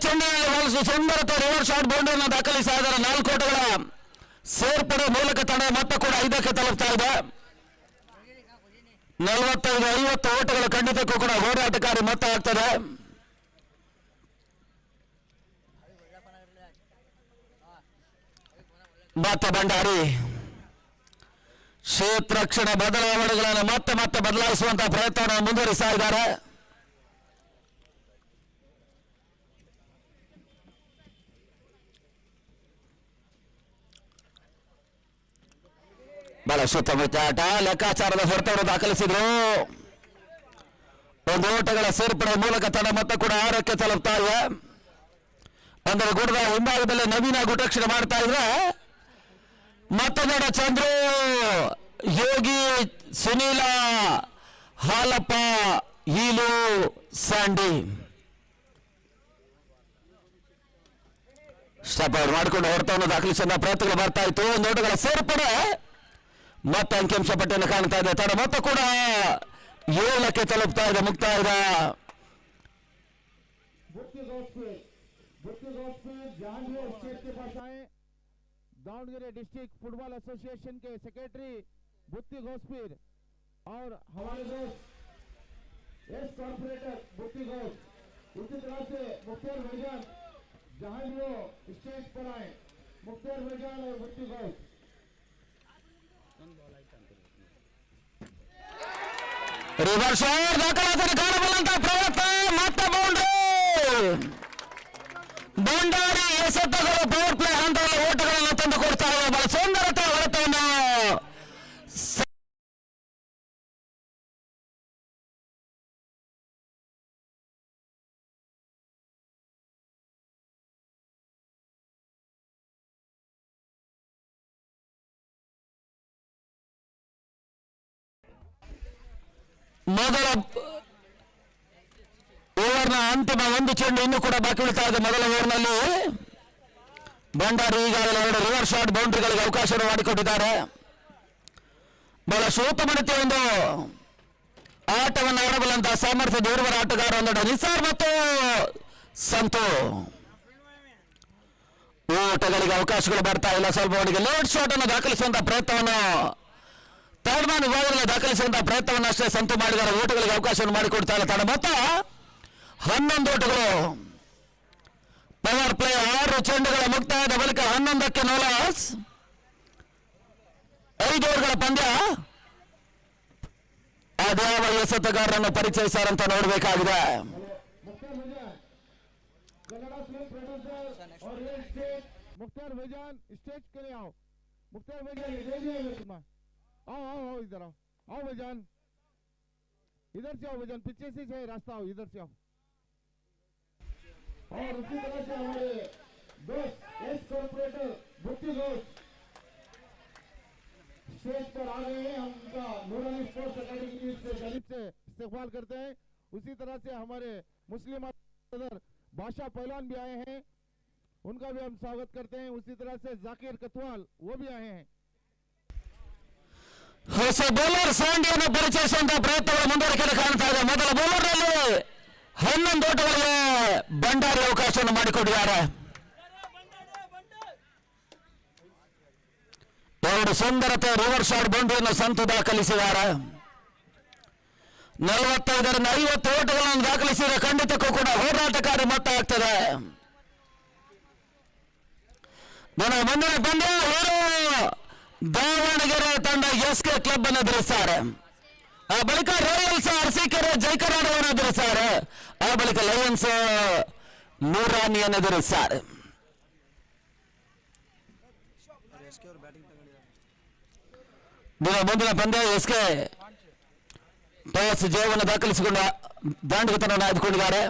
ಚೆಂಡಿನಲ್ಲಿ ಹೊಲಿಸಿ ಸುಂದರತೆ reverse shot ಬೌಂಡರಿಯನ್ನು ದಾಖಲಿಸ್ತಾ ಇದ್ದಾರೆ. 4 ಓಟಗಳ ಸೇರ್ಪಡೆ ಮೂಲಕ ತಂಡ ಮೊತ್ತ ಕೂಡ 5ಕ್ಕೆ ತಲುಪ್ತಾ ಇದೆ. 45-50 ಓಟಗಳು ಖಂಡಿತಕ್ಕೂ ಕೂಡ ಹೋರಾಟಕಾರಿ ಮೊತ್ತ ಆಗ್ತದೆ. ಮತ್ತೆ ಭಂಡಾರಿ ಕ್ಷೇತ್ರಕ್ಷಣ ಬದಲಾವಣೆಗಳನ್ನು ಮತ್ತೆ ಬದಲಾಯಿಸುವಂತಹ ಪ್ರಯತ್ನವನ್ನು ಮುಂದುವರಿಸ್ತಾ ಇದ್ದಾರೆ. ಬಹಳ ಸುತ್ತಮುತ್ತ ಆಟ ಲೆಕ್ಕಾಚಾರದ ಹೊರತವರು ದಾಖಲಿಸಿದ್ರು. 1 ಓಟಗಳ ಸೇರ್ಪಡೆ ಮೂಲಕ ತನ್ನ ಮೊತ್ತ ಕೂಡ 6ಕ್ಕೆ ತಲುಪ್ತಾ ಇದೆ. ಅಂದರೆ ಗುಡದ ಹಿಂಭಾಗದಲ್ಲಿ ನವೀನ ಗುಟಕ್ಷಣೆ ಮಾಡ್ತಾ ಇದ್ರೆ ಮತ್ತೊಂದೆಡೆ ಚಂದ್ರು, ಯೋಗಿ, ಸುನೀಲ, ಹಾಲಪ್ಪ, ಈಲು, ಸ್ಯಾಂಡಿ ಸ್ಟೆಪ್ ಔಟ್ ಮಾಡಿಕೊಂಡು ಹೊರತವನ್ನು ದಾಖಲಿಸುವ ಪ್ರಯತ್ನಗಳು ಬರ್ತಾ ಇತ್ತು. 1 ಓಟಗಳ ಸೇರ್ಪಡೆ ಮತ್ತೆ ಅಂಕಿಅಂಶ ಪಟ್ಟಿಯನ್ನು ಕಾಣ್ತಾ ಇದೆ. ತನ್ನ ಮೊತ್ತ ಕೂಡ 7ಕ್ಕೆ ತಲುಪ್ತಾ ಇದೆ. ಮುಕ್ತಾಯದ दावणगेरे डिस्ट्रिक्ट फुटबॉल एसोसिएशन के सेक्रेटरी बुत्ती घोषपीर और हमारे दोस्त एस कॉर्पोरेटर बुत्ती घोष, उसी तरह से मुख्तार भाईजान जहां भी वो स्टेज पर आए, मुख्तार भाईजान और बुत्ती घोष। रिवर्स शॉट ದಾಖಲಾತಿ ಕಾಣಬಲ್ಲಂತ ಪ್ರಯತ್ನ ಮತ್ತೆ ಬೌಂಡರಿ ಎಸೆತಗಳು ಪವರ್ ಪ್ಲೇ ಹಂತದಲ್ಲಿ ಓಟಗಳನ್ನು ತಂದು ಕೊಡ್ತಾ ಇದೆ. ಬಹಳ ಸುಂದರತೆ ಹೊರತವನ್ನು ಮೊದಲ ಓವರ್ನ ಅಂತಿಮ 1 ಚೆಂಡು ಇನ್ನೂ ಕೂಡ ಬಾಕಿ ಉಳಿತಾ ಇದೆ. ಮೊದಲ ಓವರ್ನಲ್ಲಿ ಭಂಡಾರಿ ಈಗಾಗಲೇ 2 ರಿವರ್ಸ್ ಶಾಟ್ ಬೌಂಡ್ರಿಗಳಿಗೆ ಅವಕಾಶವನ್ನು ಮಾಡಿಕೊಟ್ಟಿದ್ದಾರೆ. ಬಹಳ ಶೋತಮನತೆ ಒಂದು ಆಟವನ್ನು ಆಡಬಲ್ಲಂತಹ ಸಾಮರ್ಥ್ಯ ದೂರವರ ಆಟಗಾರ ಒಂದೆಡೆ ನಿಸಾರ್ ಮತ್ತು ಸಂತು. ಓಟಗಳಿಗೆ ಅವಕಾಶಗಳು ಬರ್ತಾ ಇಲ್ಲ. ಸ್ವಲ್ಪ ಅವರಿಗೆ ಲೇಟ್ ಶಾಟ್ ಅನ್ನು ದಾಖಲಿಸುವಂತಹ ಪ್ರಯತ್ನವನ್ನು ಥರ್ಡ್ ಮ್ಯಾನ್ ವಿಭಾಗದಲ್ಲಿ ದಾಖಲಿಸುವಂತಹ ಪ್ರಯತ್ನವನ್ನು ಅಷ್ಟೇ ಸಂತು ಮಾಡಿದ್ದಾರೆ. ಓಟಗಳಿಗೆ ಅವಕಾಶವನ್ನು ಮಾಡಿಕೊಡ್ತಾ ಇಲ್ಲ. ತನ್ನ ಮೊತ್ತ 11 ಓಟಗಳು. ಪವರ್ ಪ್ಲೇ 6 ಚೆಂಡುಗಳ ಮುಕ್ತಾಯದ ಬಳಿಕ 11ಕ್ಕೆ ನೋಲಾಸ್. 5 ಓವರ್ಗಳ ಪಂದ್ಯ. ಅದ್ಯಾವ ಎಸೆತಗಾರರನ್ನು ಪರಿಚಯಿಸಾರಂತ ನೋಡಬೇಕಾಗಿದೆ. मुख्तार भाईजान स्टेज के लिए आओ. मुख्तार भाईजान आओ इधर आओ भाईजान, इधर से आओ भाईजान, पीछे से है रास्ता, आओ इधर से आओ. और उसी तरह से हमारे दोस्त एस कॉर्पोरेटर बुत्ती घोष स्टेज पर आ गए हैं. हम उनका नूरानी स्पोर्ट्स अकेडमी से गरीब से इस्तेमाल करते हैं. उसी तरह से हमारे मुस्लिम सदर बादशाह पहलवान भी आए हैं, उनका भी हम स्वागत करते हैं. उसी तरह से जाकिर कतवाल वो भी आए हैं. ಹೊಸ ಬೌಲರ್ ಸ್ಯಾಂಡಿಯನ್ನು ಪರಿಚಯಿಸುವಂತಹ ಪ್ರಯತ್ನಗಳು ಮುಂದುವರಿಕೆಯಲ್ಲಿ ಕಾಣ್ತಾ ಇದೆ. ಮೊದಲ ಬೌಲರ್ನಲ್ಲಿ 11 ಓಟಗಳಿಗೆ ಭಂಡಾರಿ ಅವಕಾಶವನ್ನು ಮಾಡಿಕೊಟ್ಟಿದ್ದಾರೆ. 2 ಸುಂದರತೆ ರಿವರ್ಸ್ ಶಾಟ್ ಬೌಂಡರಿಯನ್ನು ಸಂತು ದಾಖಲಿಸಿದ್ದಾರೆ. 45ರಿಂದ 50 ಓಟಗಳನ್ನು ದಾಖಲಿಸಿದರೆ ಖಂಡಿತಕ್ಕೂ ಕೂಡ ಹೋರಾಟಕಾರಿ ಮೊತ್ತ ಆಗ್ತದೆ. ನನ್ನ ಮುಂದಿನ ಪಂದ್ಯ ದಾವಣಗೆರೆ ತಂಡ ಎಸ್ಕೆ ಕ್ಲಬ್ ಅನ್ನು ಎದುರಿಸ್ತಾರೆ. ಆ ಬಳಿಕ ರಾಯಲ್ಸ್ ಅರಸೀಕೆರೆ ಜೈಕರಾಡವನ್ನು ಎದುರಿಸ್ತಾರೆ. ಆ ಬಳಿಕ ಲಯನ್ಸ್ ನೂರಾನಿಯನ್ನು ಎದುರಿಸ್ತಾರೆ. ಮುಂದಿನ ಪಂದ್ಯ ಎಸ್ಕೆ ಟಾಸ್ ಜಯವನ್ನು ದಾಖಲಿಸಿಕೊಂಡು ದಾಂಡಗತನವನ್ನು ಆಯ್ದುಕೊಂಡಿದ್ದಾರೆ.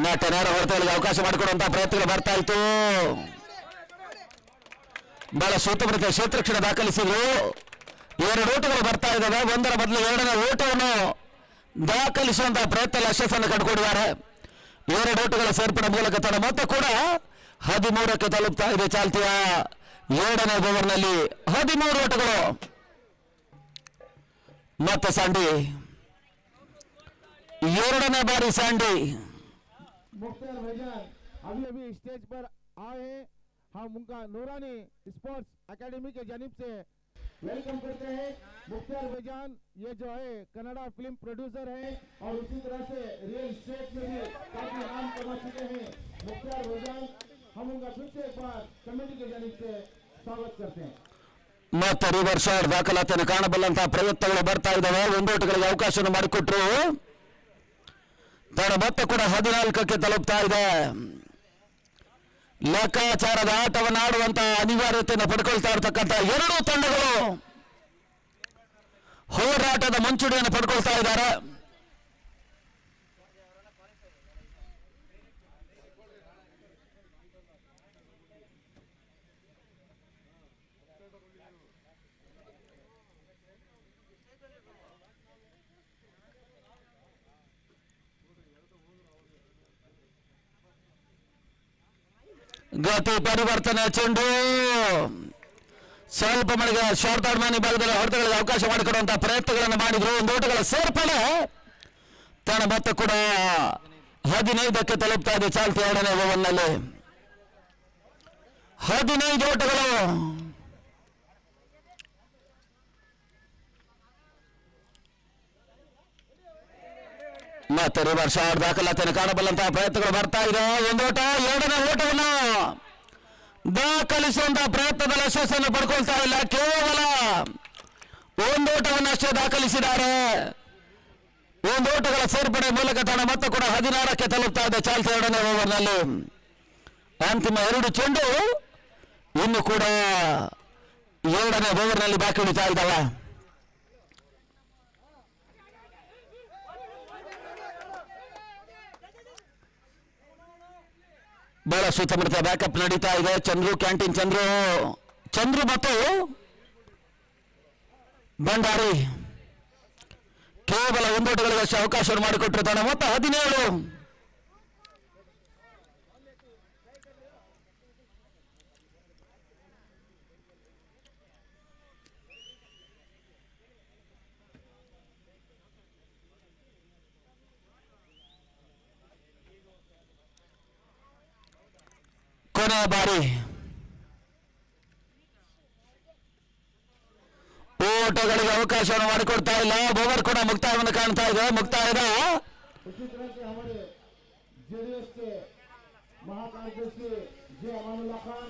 ನಟ ನೇರ ಹೊರತಗಳಿಗೆ ಅವಕಾಶ ಮಾಡಿಕೊಡುವಂತಹ ಪ್ರಯತ್ನಗಳು ಬರ್ತಾ ಇತ್ತು. ಬಹಳ ಸೂತಭರಿತ ಕ್ಷೇತ್ರಕ್ಷಣ ದಾಖಲಿಸಿದ್ರು. 2 ಓಟಗಳು ಬರ್ತಾ ಇದ್ದಾವೆ. 1ರ ಬದಲು 2ನೇ ಓಟವನ್ನು ದಾಖಲಿಸುವಂತಹ ಪ್ರಯತ್ನ ಯಶಸ್ಸನ್ನು ಕಂಡುಕೊಂಡಿದ್ದಾರೆ. 2 ಓಟಗಳ ಸೇರ್ಪಡೆ ಮೂಲಕ ತನ್ನ ಮೊತ್ತ ಕೂಡ 13ಕ್ಕೆ ತಲುಪ್ತಾ ಇದೆ. ಚಾಲ್ತಿಯ 2ನೇ ಓವರ್ನಲ್ಲಿ 13 ಓಟಗಳು. ಮತ್ತೆ ಸಂಡಿ ಎರಡನೇ ಬಾರಿ ಸ್ಯಾಂಡಿ मुख्तार भाईजान अभी अभी स्टेज पर आए हैं। हम उनका नूरानी स्पोर्ट्स एकेडमी के जानिब से वेलकम करते हैं। मुख्तार भाईजान ये जो है कन्नड़ा फिल्म प्रोड्यूसर हैं और उसी तरह से रियल स्टेट में भी काफी नाम कमा चुके हैं। मुख्तार भाईजान हम उनका फिर से एक बार कमेटी के जानिब से स्वागत करते हैं। ಮತ್ತು ರಿವರ್ಸ್ ಶಾಟ್ ದಾಖಲಾತಿಯನ್ನು ಕಾಣಬಲ್ಲಂತಹ ಪ್ರಯತ್ನಗಳು ಬರ್ತಾ ಇದ್ದಾವೆ. ಒಂದೋಟುಗಳಿಗೆ ಅವಕಾಶವನ್ನು ಮಾಡಿಕೊಟ್ರು. ತನ್ನ ಮೊತ್ತ ಕೂಡ 14ಕ್ಕೆ ತಲುಪ್ತಾ ಇದೆ. ಲೆಕ್ಕಾಚಾರದ ಆಟವನ್ನು ಆಡುವಂತಹ ಅನಿವಾರ್ಯತೆಯನ್ನು ಪಡ್ಕೊಳ್ತಾ ಇರತಕ್ಕಂಥ ಎರಡೂ ತಂಡಗಳು ಹೋರಾಟದ ಮುಂಚೂಣಿಯನ್ನು ಪಡ್ಕೊಳ್ತಾ ಇದ್ದಾರೆ. ಗತಿ ಪರಿವರ್ತನೆ ಚೆಂಡು ಸ್ವಲ್ಪ ಮಳೆಗೆ ಶಾರ್ಟ್ ಮ್ಯಾನ್ ಭಾಗದಲ್ಲಿ ಹೊಡೆತಗಳಿಗೆ ಅವಕಾಶ ಮಾಡಿಕೊಡುವಂತಹ ಪ್ರಯತ್ನಗಳನ್ನು ಮಾಡಿದ್ರು. ಒಂದು ಓಟಗಳ ಸೇರ್ಪಡೆ ತನ್ನ ಮೊತ್ತ ಕೂಡ 15ಕ್ಕೆ ತಲುಪ್ತಾ ಇದೆ. ಚಾಲ್ತಿ ಎರಡನೇ ಓವರ್ನಲ್ಲಿ 15 ಓಟಗಳು. ಮತ್ತೆ ರಿವರ್ಸ್ ಶಾಟ್ ದಾಖಲಾತಿಯನ್ನು ಕಾಣಬಲ್ಲಂತಹ ಪ್ರಯತ್ನಗಳು ಬರ್ತಾ ಇದೆ. ಒಂದು ಓಟ, ಎರಡನೇ ಓಟವನ್ನು ದಾಖಲಿಸುವಂತಹ ಪ್ರಯತ್ನದಲ್ಲಿ ಯಶಸ್ಸನ್ನು ಪಡ್ಕೊಳ್ತಾ ಇಲ್ಲ. ಕೇವಲ ಒಂದು ಓಟವನ್ನು ಅಷ್ಟೇ ದಾಖಲಿಸಿದ್ದಾರೆ. ಒಂದು ಓಟಗಳ ಸೇರ್ಪಡೆ ಮೂಲಕ ತನ್ನ ಮೊತ್ತ ಕೂಡ 16ಕ್ಕೆ ತಲುಪ್ತಾ ಇದೆ. ಚಾಲ್ತಿ ಎರಡನೇ ಓವರ್ನಲ್ಲಿ ಅಂತಿಮ 2 ಚೆಂಡು ಇನ್ನು ಕೂಡ ಎರಡನೇ ಓವರ್ನಲ್ಲಿ ಬಾಕಿ ಉಳಿತಾ ಇದ್ದಾವೆ. ಬಹಳ ಸುತ್ತಮುತ್ತ ಬ್ಯಾಕಪ್ ನಡೀತಾ ಇದೆ. ಚಂದ್ರು ಕ್ಯಾಂಟೀನ್ ಚಂದ್ರು ಮತ್ತು ಭಂಡಾರಿ ಕೇವಲ ಒಂದೋಟಗಳಿಗೆ ಅವಕಾಶವನ್ನು ಮಾಡಿಕೊಟ್ಟರು. ತನ್ನ ಮೊತ್ತ 17. ಕೊನೆಯ ಬಾರಿ ಓಟಗಳಿಗೆ ಅವಕಾಶವನ್ನು ಮಾಡಿಕೊಡ್ತಾ ಇಲ್ಲ. ಓವರ್ ಕೂಡ ಮುಕ್ತಾಯವನ್ನು ಕಾಣ್ತಾ ಇದೆ. ಮುಕ್ತಾಯದ उसी तरह से हमारे जेडीएस के महाकार्यदर्शी जे अमानुल्लाह खान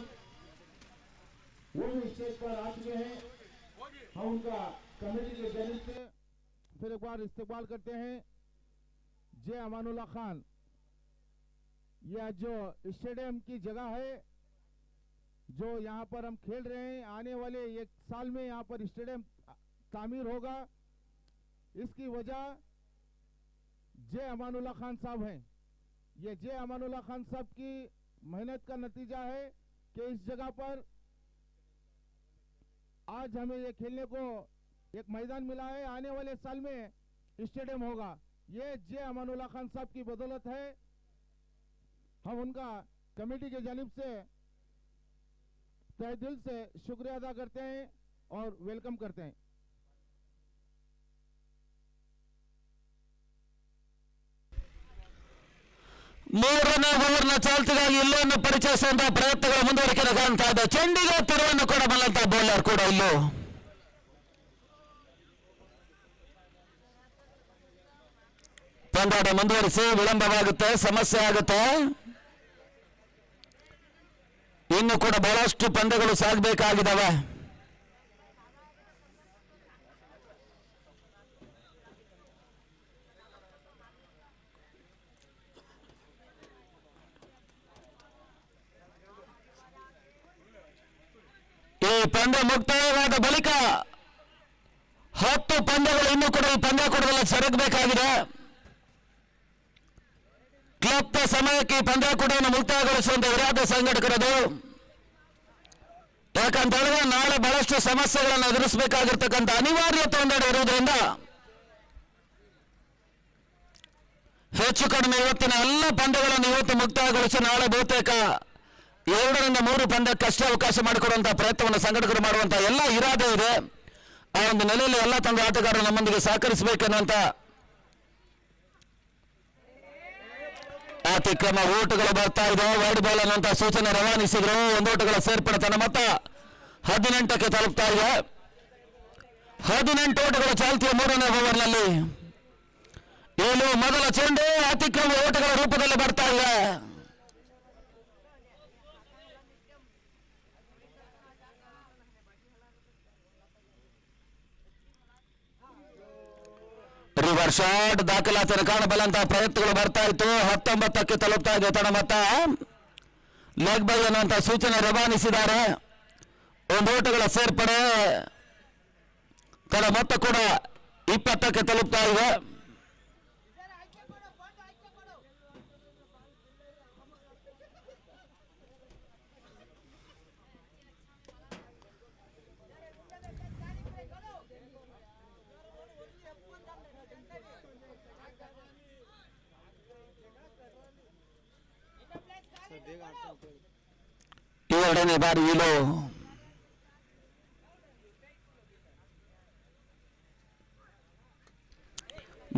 वो भी स्टेज पर आ चुके हैं। हम उनका कमेटी के जानिब से फिर एक बार इस्तेमाल करते हैं। जे अमानुल्लाह खान, यह जो स्टेडियम की जगह है जो यहाँ पर हम खेल रहे हैं, आने वाले 1 साल में यहाँ पर स्टेडियम तामीर होगा। इसकी वजह जे अमानुल्लाह खान साहब हैं। ये जे अमानुल्लाह खान साहब की मेहनत का नतीजा है कि इस जगह पर आज हमें ये खेलने को एक मैदान मिला है। आने वाले साल में स्टेडियम होगा। ये जे अमानुल्लाह खान साहब की बदौलत है। हम उनका कमेटी के जानिब से तहे दिल से शुक्रिया अदा करते हैं और वेलकम करते हैं। ಮೂರನೇ ಓವರ್ನ ಚಾಲ್ತಿಗಾಗಿ ಇಲ್ಲೊಂದು ಪರಿಚಯಿಸುವಂತಹ ಪ್ರಯತ್ನಗಳ ಮುಂದುವರಿಕೆ ಕಾಣ್ತಾ ಇದೆ. ಚೆಂಡಿಗೆ ತಿರುವನ್ನು ಕೊಡಬಲ್ಲಂತಹ ಬೌಲರ್ ಕೂಡ ಇಲ್ಲೂ ಪಂದ್ಯಾಟ ಮುಂದುವರಿಸಿ ವಿಳಂಬವಾಗುತ್ತೆ, ಸಮಸ್ಯೆ ಆಗುತ್ತೆ. ಇನ್ನು ಕೂಡ ಬಹಳಷ್ಟು ಪಂದ್ಯಗಳು ಸಾಗಬೇಕಾಗಿದ್ದಾವೆ. ಈ ಪಂದ್ಯ ಮುಕ್ತಾಯವಾದ ಬಳಿಕ 10 ಪಂದ್ಯಗಳು ಇನ್ನೂ ಕೂಡ ಈ ಪಂದ್ಯ ಕೂಡದಲ್ಲಿ ಸರಗಬೇಕಾಗಿದೆ. ಕ್ಲಬ್ ಸಮಯಕ್ಕೆ ಈ ಪಂದ್ಯ ಕೂಡ ಮುಕ್ತಾಯಗೊಳಿಸುವಂತ ಇರಾದ ಸಂಘಟಕರದು. ಯಾಕಂತ ಹೇಳಿದ್ರೆ ನಾಳೆ ಬಹಳಷ್ಟು ಸಮಸ್ಯೆಗಳನ್ನು ಎದುರಿಸಬೇಕಾಗಿರ್ತಕ್ಕಂಥ ಅನಿವಾರ್ಯತೆ ಒಂದೆಡೆ ಇರುವುದರಿಂದ ಹೆಚ್ಚು ಕಡಿಮೆ ಇವತ್ತಿನ ಎಲ್ಲ ಪಂದ್ಯಗಳನ್ನು ಇವತ್ತು ಮುಕ್ತಾಯಗೊಳಿಸಿ ನಾಳೆ ಬಹುತೇಕ 2 ರಿಂದ 3 ಪಂದ್ಯಕ್ಕಷ್ಟೇ ಅವಕಾಶ ಮಾಡಿಕೊಡುವಂತಹ ಪ್ರಯತ್ನವನ್ನು ಸಂಘಟಕರು ಮಾಡುವಂತಹ ಎಲ್ಲ ಇರಾದೆ ಇದೆ. ಆ ಒಂದು ನೆಲೆಯಲ್ಲಿ ಎಲ್ಲ ತಂಡ ಆಟಗಾರರು ನಮ್ಮೊಂದಿಗೆ ಸಹಕರಿಸಬೇಕೆನ್ನುವಂತ ಅತಿಕ್ರಮ ಓಟುಗಳು ಬರ್ತಾ ಇದೆ. ವೈಡ್ ಬಾಲ್ ಅನ್ನುವಂತ ಸೂಚನೆ ರವಾನಿಸಿದ್ರು. ಒಂದು ಓಟುಗಳ ಸೇರ್ಪಡೆ ತನ್ನ ಮೊತ್ತ 18ಕ್ಕೆ ತಲುಪ್ತಾ ಇದೆ. 18 ಓಟುಗಳ ಚಾಲ್ತಿಯ ಮೂರನೇ ಓವರ್ನಲ್ಲಿ ಇಲ್ಲಿ ಮೊದಲ ಚೆಂಡು ಅತಿಕ್ರಮ ಓಟುಗಳ ರೂಪದಲ್ಲಿ ಬರ್ತಾ ಇದೆ. ರಿವರ್ ಶಾಟ್ ದಾಖಲಾತಿಯನ್ನು ಕಾಣಬಲ್ಲಂತಹ ಪ್ರಯತ್ನಗಳು ಬರ್ತಾ ಇತ್ತು. 19ಕ್ಕೆ ತಲುಪ್ತಾ ಇದೆ ತನ್ನ ಮೊತ್ತ. ಲೆಗ್ ಬೈ ಅನ್ನುವಂತ ಸೂಚನೆ ರವಾನಿಸಿದ್ದಾರೆ. ಒಂದು ಓಟಗಳ ಸೇರ್ಪಡೆ ತನ್ನ ಮೊತ್ತ ಕೂಡ 20ಕ್ಕೆ ತಲುಪ್ತಾ ಇದೆ. ಎರಡನೇ ಬಾರಿ ಇಲು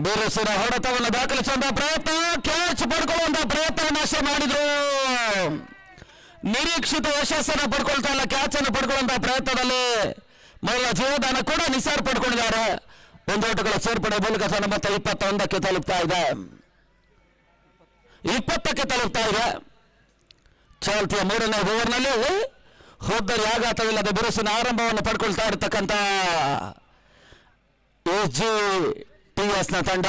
ಬಿರುಸಿನ ಹೊಡೆತವನ್ನು ದಾಖಲಿಸುವಂತಹ ಪ್ರಯತ್ನ, ಕ್ಯಾಚ್ ಪಡ್ಕೊಳ್ಳುವಂತಹ ಪ್ರಯತ್ನ ನಾಶ ಮಾಡಿದ್ರು. ನಿರೀಕ್ಷಿತ ಯಶಸ್ಸನ್ನು ಪಡ್ಕೊಳ್ತಾ ಇಲ್ಲ. ಕ್ಯಾಚ್ ಅನ್ನು ಪಡ್ಕೊಳ್ಳುವಂತಹ ಪ್ರಯತ್ನದಲ್ಲಿ ಮೊದಲ ಜೀವದಾನ ಕೂಡ ನಿಸಾರ್ ಪಡ್ಕೊಂಡಿದ್ದಾರೆ. ಒಂದು ಓಟಗಳ ಸೇರ್ಪಡೆ ಮೂಲಕ ತನ್ನ ಮೊತ್ತ 21ಕ್ಕೆ ತಲುಪ್ತಾ ಇದೆ. 20ಕ್ಕೆ ತಲುಪ್ತಾ ಇದೆ. ಚಾಲ್ತಿಯ ಮೂರನೇ ಓವರ್ನಲ್ಲಿ ಹೋದ್ದರಿ ಆಘಾತವಿಲ್ಲದೆ ಬಿರುಸಿನ ಆರಂಭವನ್ನು ಪಡ್ಕೊಳ್ತಾ ಇರತಕ್ಕಂಥ SGTS ನ ತಂಡ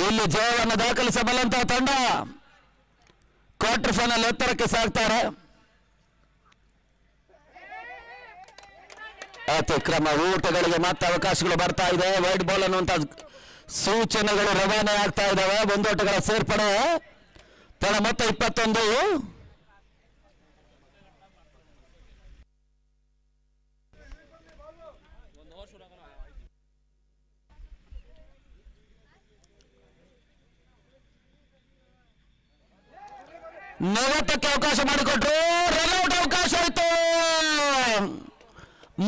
ಇಲ್ಲಿ ಜಯವನ್ನು ದಾಖಲಿಸಬಲ್ಲಂತಹ ತಂಡ ಕ್ವಾರ್ಟರ್ ಫೈನಲ್ ಎತ್ತರಕ್ಕೆ ಸಾಗ್ತಾರೆ. ಅತಿಕ್ರಮ ಓಟಗಳಿಗೆ ಮತ್ತೆ ಅವಕಾಶಗಳು ಬರ್ತಾ ಇದೆ. ವೈಡ್ ಬಾಲ್ ಅನ್ನುವಂತ ಸೂಚನೆಗಳು ರವಾನೆ ಆಗ್ತಾ ಇದ್ದಾವೆ. ಒಂದು ಓಟಗಳ ಸೇರ್ಪಡೆ ತನ್ನ ಮೊತ್ತ 21. ನಲವತ್ತಕ್ಕೆ ಅವಕಾಶ ಮಾಡಿಕೊಟ್ರು. ರನ್ಔಟ್ ಅವಕಾಶ ಇತ್ತು.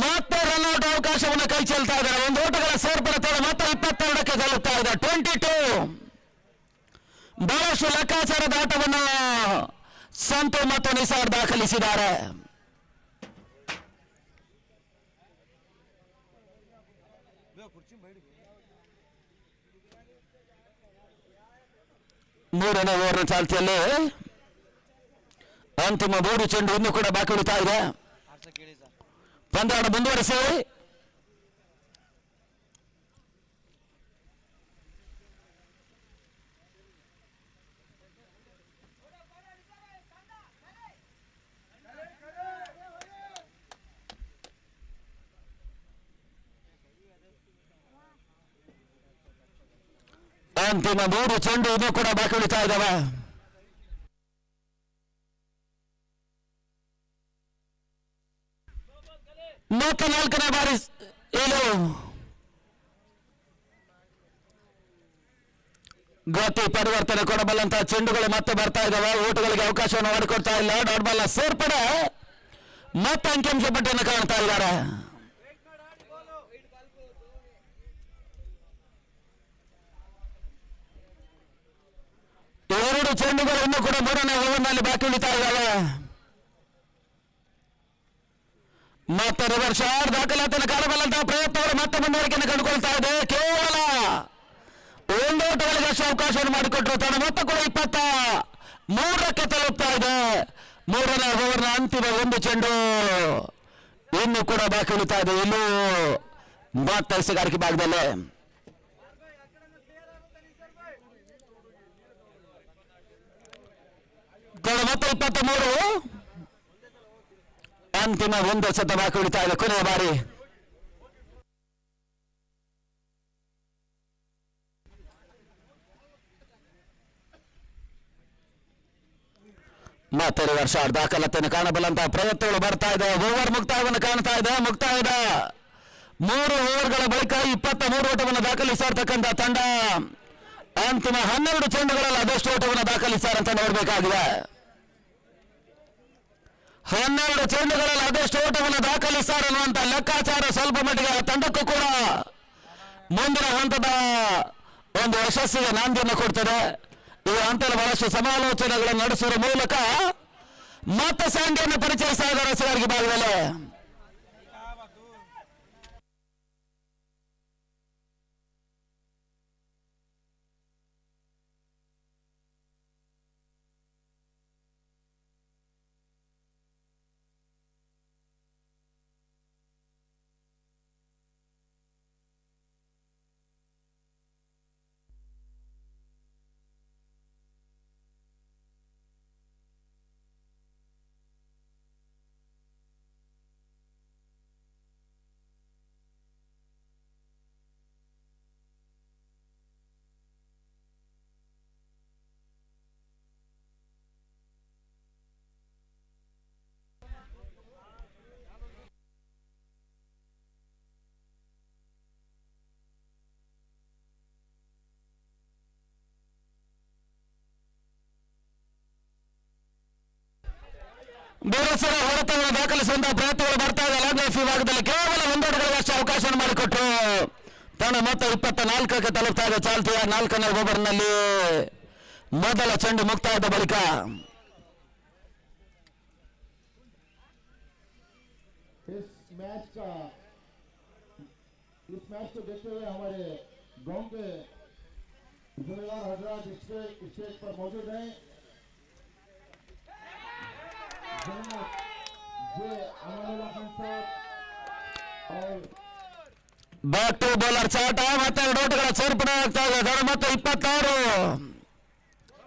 ಮತ್ತೆ ರನ್ಔಟ್ ಅವಕಾಶವನ್ನು ಕೈ ಚೆಲ್ತಾ ಇದ್ದಾರೆ. ಒಂದು ಓಟಗಳ ಸೇರ್ಪಡೆ ತನ್ನ ಮೊತ್ತ 22ಕ್ಕೆ ತಲುಪ್ತಾ ಇದೆ. 22. ಬಹಳಷ್ಟು ಲೆಕ್ಕಾಚಾರದ ಆಟವನ್ನು ಸಂತು ಮತ್ತು ನಿಸಾರ್ ದಾಖಲಿಸಿದ್ದಾರೆ. ಮೂರನೇ ಓವರ್ನ ಚಾಲ್ತಿಯಲ್ಲಿ ಅಂತಿಮ 3 ಚೆಂಡು ಇನ್ನೂ ಕೂಡ ಬಾಕಿ ಉಳಿತಾ ಇದೆ. ಪಂದ್ಯಾಟ ಮುಂದುವರೆಸಿ. ಅಂತಿಮ 3 ಚೆಂಡು ಇನ್ನೂ ಕೂಡ ಬಾಕಿ ಉಳಿತಾ ಇದ್ದಾವೆ. ಮತ್ತೆ 4ನೇ ಬಾರಿ ಇದು ಗತಿ ಪರಿವರ್ತನೆ ಕೊಡಬಲ್ಲಂತಹ ಚೆಂಡುಗಳು ಮತ್ತೆ ಬರ್ತಾ ಇದ್ದಾವೆ. ಓಟಗಳಿಗೆ ಅವಕಾಶವನ್ನು ಮಾಡಿಕೊಡ್ತಾ ಇಲ್ಲ. ಡಾಟ್ ಬಾಲ್ ಸೇರ್ಪಡೆ ಮತ್ತೆ ಅಂಕಿಅಂಶ ಪಟ್ಟಿಯನ್ನು ಕಾಣ್ತಾ ಇದ್ದಾರೆ. ಎರಡು ಚೆಂಡುಗಳು ಇನ್ನೂ ಕೂಡ ಮೂರನೇ ಓವರ್ನಲ್ಲಿ ಬಾಕಿ ಉಳಿತಾ ಇದ್ದಾವೆ. ಮತ್ತೆ ರಿವರ್ಸ್ ಶಾಟ್ ದಾಖಲಾತಿಯನ್ನು ಕಾಣಬಲ್ಲಂತಹ ಪ್ರಯತ್ನಗಳು ಮತ್ತೆ ಮುಂದುವರಿಕೆಯನ್ನು ಕಂಡುಕೊಳ್ತಾ ಇದೆ. ಕೇವಲ ಒಂದು ಓಟಗಳಿಗೆ ಅಷ್ಟು ಅವಕಾಶವನ್ನು ಮಾಡಿಕೊಟ್ಟರು. ತನ್ನ ಮೊತ್ತ ಕೂಡ 23ಕ್ಕೆ ತಲುಪ್ತಾ ಇದೆ. ಮೂರನೇ ಓವರ್ನ ಅಂತಿಮ ಒಂದು ಚೆಂಡು ಇನ್ನೂ ಕೂಡ ಬಾಕಿ ಉಳಿತಾ ಇದೆ. ಇನ್ನೂ ಮತ್ತೆ ಎಸೆಗಾರಿಕೆ ಭಾಗದಲ್ಲೇ ತನ್ನ ಮೊತ್ತ 23. ಅಂತಿಮ ಒಂದು ಸತ ಬಾಕಿ ಉಳಿತಾ ಇದೆ. ಕೊನೆಯ ಬಾರಿ ಮತ್ತೆ ರಿವರ್ಸ್ ಶಾಟ್ ದಾಖಲಾತಿಯನ್ನು ಕಾಣಬಲ್ಲಂತಹ ಪ್ರಯತ್ನಗಳು ಬರ್ತಾ ಇದೆ. ಓವರ್ ಮುಕ್ತಾಯವನ್ನು ಕಾಣ್ತಾ ಇದೆ. ಮುಕ್ತಾಯದ 3 ಓವರ್ಗಳ ಬಳಿಕ 23 ಓಟವನ್ನು ದಾಖಲಿಸಿರ್ತಕ್ಕಂಥ ತಂಡ ಅಂತಿಮ 12 ಚೆಂಡುಗಳಲ್ಲಿ ಅದೆಷ್ಟು ಓಟವನ್ನು ದಾಖಲಿಸಾರಂತ ನೋಡಬೇಕಾಗಿದೆ. 12 ಚೆಂಡುಗಳಲ್ಲಿ ಅದೆಷ್ಟು ಓಟವನ್ನು ದಾಖಲಿಸಾರನ್ನುವಂತ ಲೆಕ್ಕಾಚಾರ ಸ್ವಲ್ಪ ಮಟ್ಟಿಗೆ ಆ ತಂಡಕ್ಕೂ ಕೂಡ ಮುಂದಿನ ಹಂತದ ಒಂದು ಯಶಸ್ಸಿಗೆ ನಾಂದಿಯನ್ನು ಕೊಡ್ತದೆ. ಈ ಹಂತದಲ್ಲಿ ಬಹಳಷ್ಟು ಸಮಾಲೋಚನೆಗಳನ್ನು ನಡೆಸುವ ಮೂಲಕ ಮತ ಸಾಂಡಿಯನ್ನು ಪರಿಚಯಿಸಿದ ರಸಗಾರಿಕೆ ಭಾಗದಲ್ಲಿ ಬೋರಸರ ಹೊರತವನ್ನು ದಾಖಲಿಸುವಂತಹ ಪ್ರಯತ್ನಗಳು ಬರ್ತಾ ಇದೆ. ಲಾಂಗ್ ಆಫ್ ವಿಭಾಗದಲ್ಲಿ ಕೇವಲ ಒಂದೆರಡುಗಳಿಗಷ್ಟು ಅವಕಾಶವನ್ನು ಮಾಡಿಕೊಟ್ರು. ತನ್ನ ಮೊತ್ತ 24ಕ್ಕೆ ತಲುಪ್ತಾ ಇದೆ. ಚಾಲ್ತಿಯ 4ನೇ ಓವರ್ನಲ್ಲಿ ಮೊದಲ ಚೆಂಡು ಮುಕ್ತಾಯದ ಬಳಿಕ इस मैच को देखते हुए हमारे गांव के जिम्मेदार हजरात स्टेज पर मौजूद हैं. ಬ್ಯಾಕ್ ಟು ಬೌಲರ್ ಚಾಟ ಮತ್ತೆ ಓಟಗಳ ಸೇರ್ಪಡೆ ಆಗ್ತಾ ಇದೆ. ದರ ಮೊತ್ತ 26.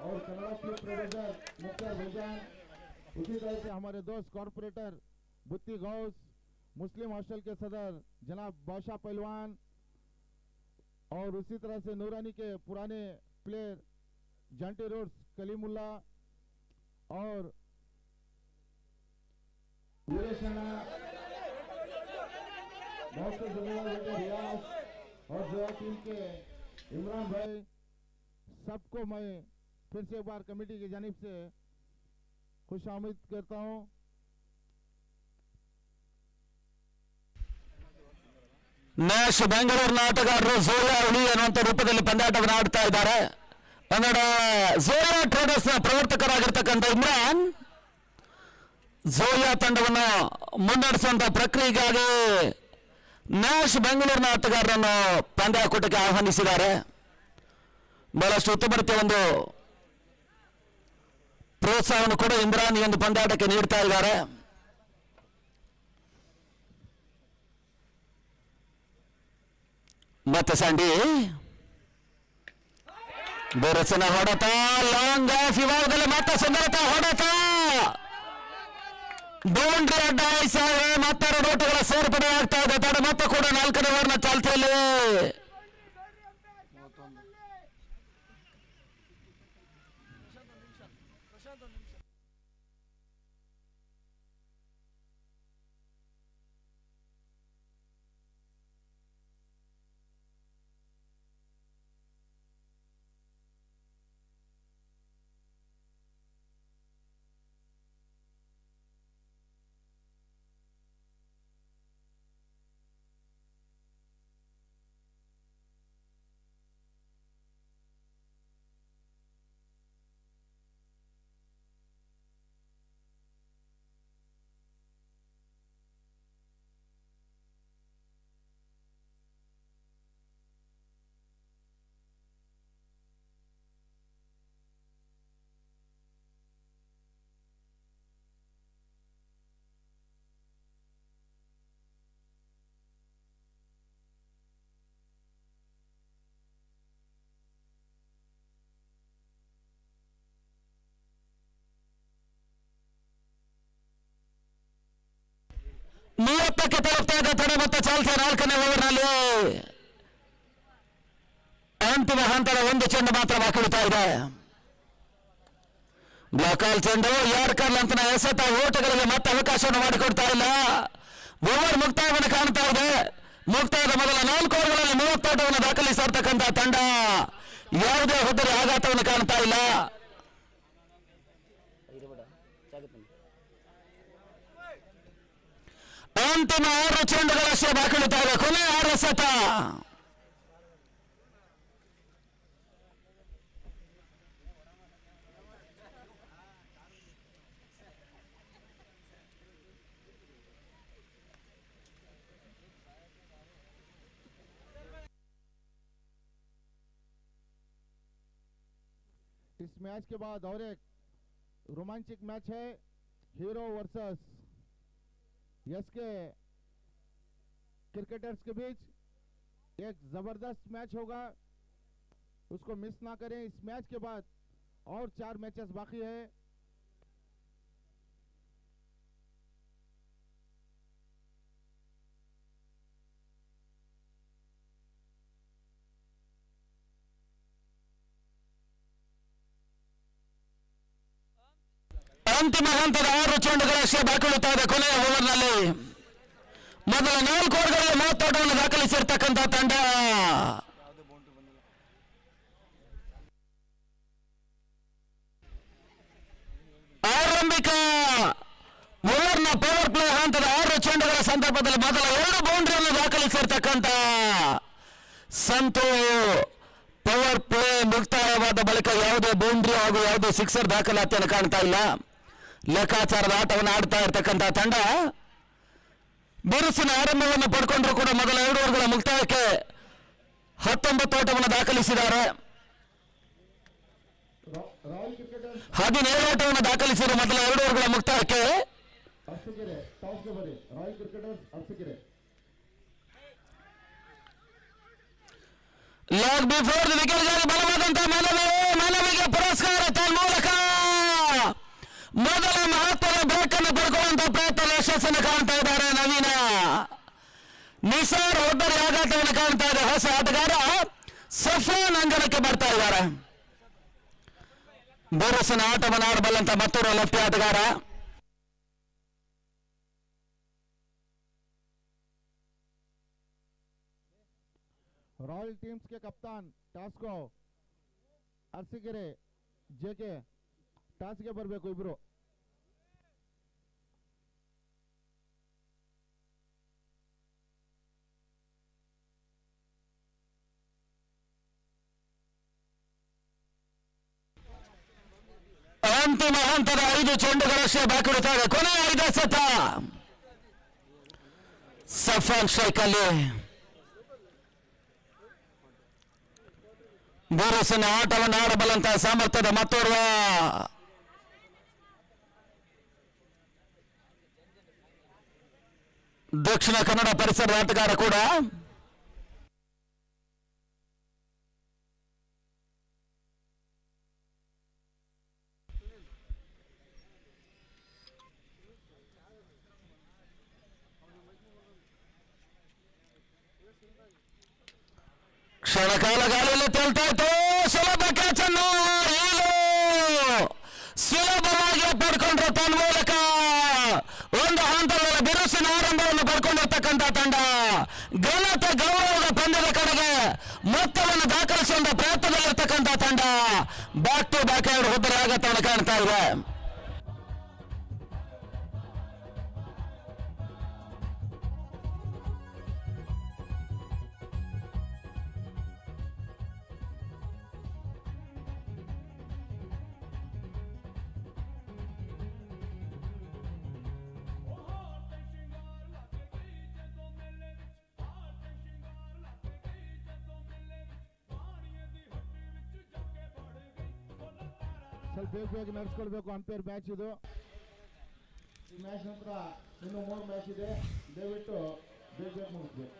और कन्नड़ा क्लिप प्रोड्यूसर मुख्तार भाईजान, उसी तरह से हमारे दोस्त कॉर्पोरेटर बुत्ती गौस, मुस्लिम हॉस्टल के सदर जनाब बादशाह पहलवान और उसी तरह से नूरानी के पुराने प्लेयर जांटी रोड्स कलीमुल्ला और बहुत से जिम्मेदार रियाज और जो टीम के इमरान भाई, सबको मैं फिर से एक बार कमेटी की जानिब से खुशामदीद करता हूं. ನ್ಯಾಶ್ ಬೆಂಗಳೂರಿನ ಆಟಗಾರರು ಝೋಯಾ ಹುಲಿ ಅನ್ನುವಂಥ ರೂಪದಲ್ಲಿ ಪಂದ್ಯಾಟವನ್ನು ಆಡ್ತಾ ಇದ್ದಾರೆ. ಕನ್ನಡ ಝೋಯಾ ಟ್ರೇಡರ್ಸ್ನ ಪ್ರವರ್ತಕರಾಗಿರ್ತಕ್ಕಂಥ ಇಮ್ರಾನ್ ಝೋಯಾ ತಂಡವನ್ನು ಮುನ್ನಡೆಸುವಂತ ಪ್ರಕ್ರಿಯೆಗಾಗಿ ನ್ಯಾಶ್ ಬೆಂಗಳೂರಿನ ಆಟಗಾರರನ್ನು ಪಂದ್ಯಾಕೂಟಕ್ಕೆ ಆಹ್ವಾನಿಸಿದ್ದಾರೆ. ಬಹಳಷ್ಟು ಉತ್ತಮ ರೀತಿಯ ಒಂದು ಪ್ರೋತ್ಸಾಹವನ್ನು ಕೂಡ ಇಮ್ರಾನ್ ಈ ಒಂದು ಪಂದ್ಯಾಟಕ್ಕೆ ನೀಡ್ತಾ ಇದ್ದಾರೆ. ಮತ್ತೆ ಸ್ಯಾಂಡಿ ಬೋರಸನ ಹೊಡೆತ, ಲಾಂಗ್ ಆಫ್ ವಿಭಾಗದಲ್ಲಿ ಮತ್ತೆ ಸುಂದರತಾ ಹೊಡೆತ, ಬೌಂಡ್ರಿ ಅಡ್ಡ ಹಾಯಿಸಿದರೆ ಮತ್ತೆರಡು ಓಟಗಳ ಸೇರ್ಪಡೆ ಆಗ್ತಾ ಇದೆ. ತಡ ಮತ್ತೆ ಕೂಡ 4ನೇ ಓವರ್ನ ಚಾಲ್ತಿಯಲ್ಲಿ ಮೂವತ್ತಕ್ಕೆ ತಲುಪ್ತಾ ಇದೆ. ತಡ ಮತ್ತೆ ಚಾಲ್ತಿಯ 4ನೇ ಓವರ್ನಲ್ಲಿ ಅಂತಿಮ ಹಂತದ ಒಂದು ಚೆಂಡು ಮಾತ್ರ ಬಾಕಿಡ್ತಾ ಇದೆ. ಬ್ಲಾಕಾಲ್ ಚೆಂಡು ಯಾರ್ಕರ್ ಅಂತನ ಎಸೆತ ಓಟಗಳಿಗೆ ಮತ್ತೆ ಅವಕಾಶವನ್ನು ಮಾಡಿಕೊಡ್ತಾ ಇಲ್ಲ. ಓವರ್ ಮುಕ್ತಾಯವನ್ನು ಕಾಣ್ತಾ ಇದೆ. ಮುಕ್ತಾಯದ ಮೊದಲ 4 ಓವರ್ಗಳಲ್ಲಿ 30 ಓಟವನ್ನು ದಾಖಲಿಸಿರ್ತಕ್ಕಂಥ ತಂಡ ಯಾವುದೇ ಹುದ್ದರಿ ಆಘಾತವನ್ನು ಕಾಣ್ತಾ ಇಲ್ಲ. ಅಂತಿಮ 6 ಚೆಂಡುಗಳಷ್ಟೇ ಬಾಕಿಡ್ತಾ ಇದೆ. ಕೊನೆ 6 ಎಸೆತ. इस मैच के बाद और एक रोमांचक मैच है हीरो वर्सेस एसके क्रिकेटर्स के बीच। एक जबरदस्त मैच होगा, उसको मिस ना करें। इस मैच के बाद और 4 मैचेस बाकी है। ಅಂತಿಮ ಹಂತದ 6 ಚೆಂಡುಗಳಷ್ಟೇ ಬಾಕಿ ಉಳಿತಾ ಇದೆ ಕೊನೆಯ ಓವರ್ನಲ್ಲಿ. ಮೊದಲ 4 ಓವರ್ಗಳಲ್ಲಿ 30 ಓಟವನ್ನು ದಾಖಲಿಸಿರ್ತಕ್ಕಂಥ ತಂಡ ಆರಂಭಿಕ ಓವರ್ನ ಪವರ್ ಪ್ಲೇ ಹಂತದ 6 ಚೆಂಡುಗಳ ಸಂದರ್ಭದಲ್ಲಿ ಮೊದಲ 2 ಬೌಂಡ್ರಿಯನ್ನು ದಾಖಲಿಸಿರ್ತಕ್ಕಂಥ ಸಂತು ಪವರ್ ಪ್ಲೇ ಮುಕ್ತಾಯವಾದ ಬಳಿಕ ಯಾವುದೇ ಬೌಂಡ್ರಿ ಹಾಗೂ ಯಾವುದೇ ಸಿಕ್ಸರ್ ದಾಖಲಾತಿಯನ್ನು ಕಾಣ್ತಾ ಇಲ್ಲ. ಲೆಕ್ಕಾಚಾರದ ಆಟವನ್ನು ಆಡ್ತಾ ಇರ್ತಕ್ಕಂಥ ತಂಡ ಬಿರುಸಿನ ಆರಂಭವನ್ನು ಪಡ್ಕೊಂಡ್ರು ಕೂಡ ಮೊದಲ 2 ಓವರ್ಗಳ ಮುಕ್ತಾಯಕ್ಕೆ 19 ಓಟವನ್ನು ದಾಖಲಿಸಿದ್ದಾರೆ. 17 ಓಟವನ್ನು ದಾಖಲಿಸಿರುವ ಮೊದಲ 2 ಓವರ್ಗಳ ಮುಕ್ತಾಯಕ್ಕೆ ಲಾಗ್ ಬಿಫೋರ್ ದಿ ವಿಕೆಟ್ ಗಾಗಿ ಬಲವಾದಂತಹ ಮನವಿಗೆ ಪುರಸ್ಕಾರ ಮೂಲಕ ಮೊದಲ ಮಹತ್ವದ ಬ್ರೇಕ್ ಅನ್ನು ಪಡ್ಕೊಳ್ಳುವಂತಹ ಪ್ರಯತ್ನ ಯಶಸ್ಸನ್ನು ಕಾಣ್ತಾ ಇದ್ದಾರೆ. ನವೀನ ನಿಸಾರ್ ಒಬ್ಬರಿ ಆಘಾತವನ್ನು ಕಾಣ್ತಾ ಇದೆ. ಹೊಸ ಆಟಗಾರ ಸಫಾನ್ ಅಂಗಣಕ್ಕೆ ಬರ್ತಾ ಇದ್ದಾರೆ. ಬಿರುಸಿನ ಆಟವನ್ನು ಆಡಬಲ್ಲಂತ ಮತ್ತೊಬ್ಬ ಲೆಫ್ಟಿ ಆಟಗಾರ रॉयल टीम्स के कप्तान टास्को अरसीಕೆರೆ जेके टास्के बरಬೇಕು ಇಬ್ರು. ಅಂತಿಮ ಹಂತದ 5 ಚೆಂಡುಗಳಷ್ಟೇ ಬಾಕಿ ಉಳಿತಾರೆ. ಕೊನೆಯ 5 ಎಸೆತ ಸಫಾನ್ ಸ್ಟ್ರೈಕಲ್ಲಿ ಬಿರುಸಿನ ಆಟವನ್ನು ಆಡಬಲ್ಲಂತಹ ಸಾಮರ್ಥ್ಯದ ಮತ್ತೋರ್ವ ದಕ್ಷಿಣ ಕನ್ನಡ ಪರಿಸರದ ಆಟಗಾರ ಕೂಡ ಕ್ಷಣಕಾಲ ಗಾಳಿಯಲ್ಲಿ ತೇಲ್ತಾ ಇತ್ತು. ಸುಲಭ ಕ್ಯಾಚ್ ಅನ್ನು ಸುಲಭವಾಗಿ ಪಡ್ಕೊಂಡ್ರು. ತನ್ಮೂಲಕ ಒಂದು ಹಂತದಲ್ಲಿ ಬಿರುಸಿನ ಆರಂಭವನ್ನು ಪಡ್ಕೊಂಡಿರ್ತಕ್ಕಂಥ ತಂಡ ಘನತೆ ಗೌರವದ ಪಂದ್ಯದ ಕಡೆಗೆ ಮೊತ್ತವನ್ನು ದಾಖಲಿಸುವಂತ ಪ್ರಯತ್ನದಲ್ಲಿರ್ತಕ್ಕಂಥ ತಂಡ ಬ್ಯಾಕ್ ಟು ಬ್ಯಾಕ್ 2 ಹುದ್ದರ ಆಘಾತವನ್ನು ಕಾಣ್ತಾ ಇದೆ. ಸ್ವಲ್ಪ ಬೇಗ ನಡೆಸ್ಕೊಳ್ಬೇಕು ಅಂಪೇರ್ ಮ್ಯಾಚ್ ಇದು. ಈ ಮ್ಯಾಚ್ ನಂತರ ಇನ್ನೂ 3 ಮ್ಯಾಚ್ ಇದೆ, ದಯವಿಟ್ಟು ಬೇಗ ಮುಗಿಸ್ಬೇಕು.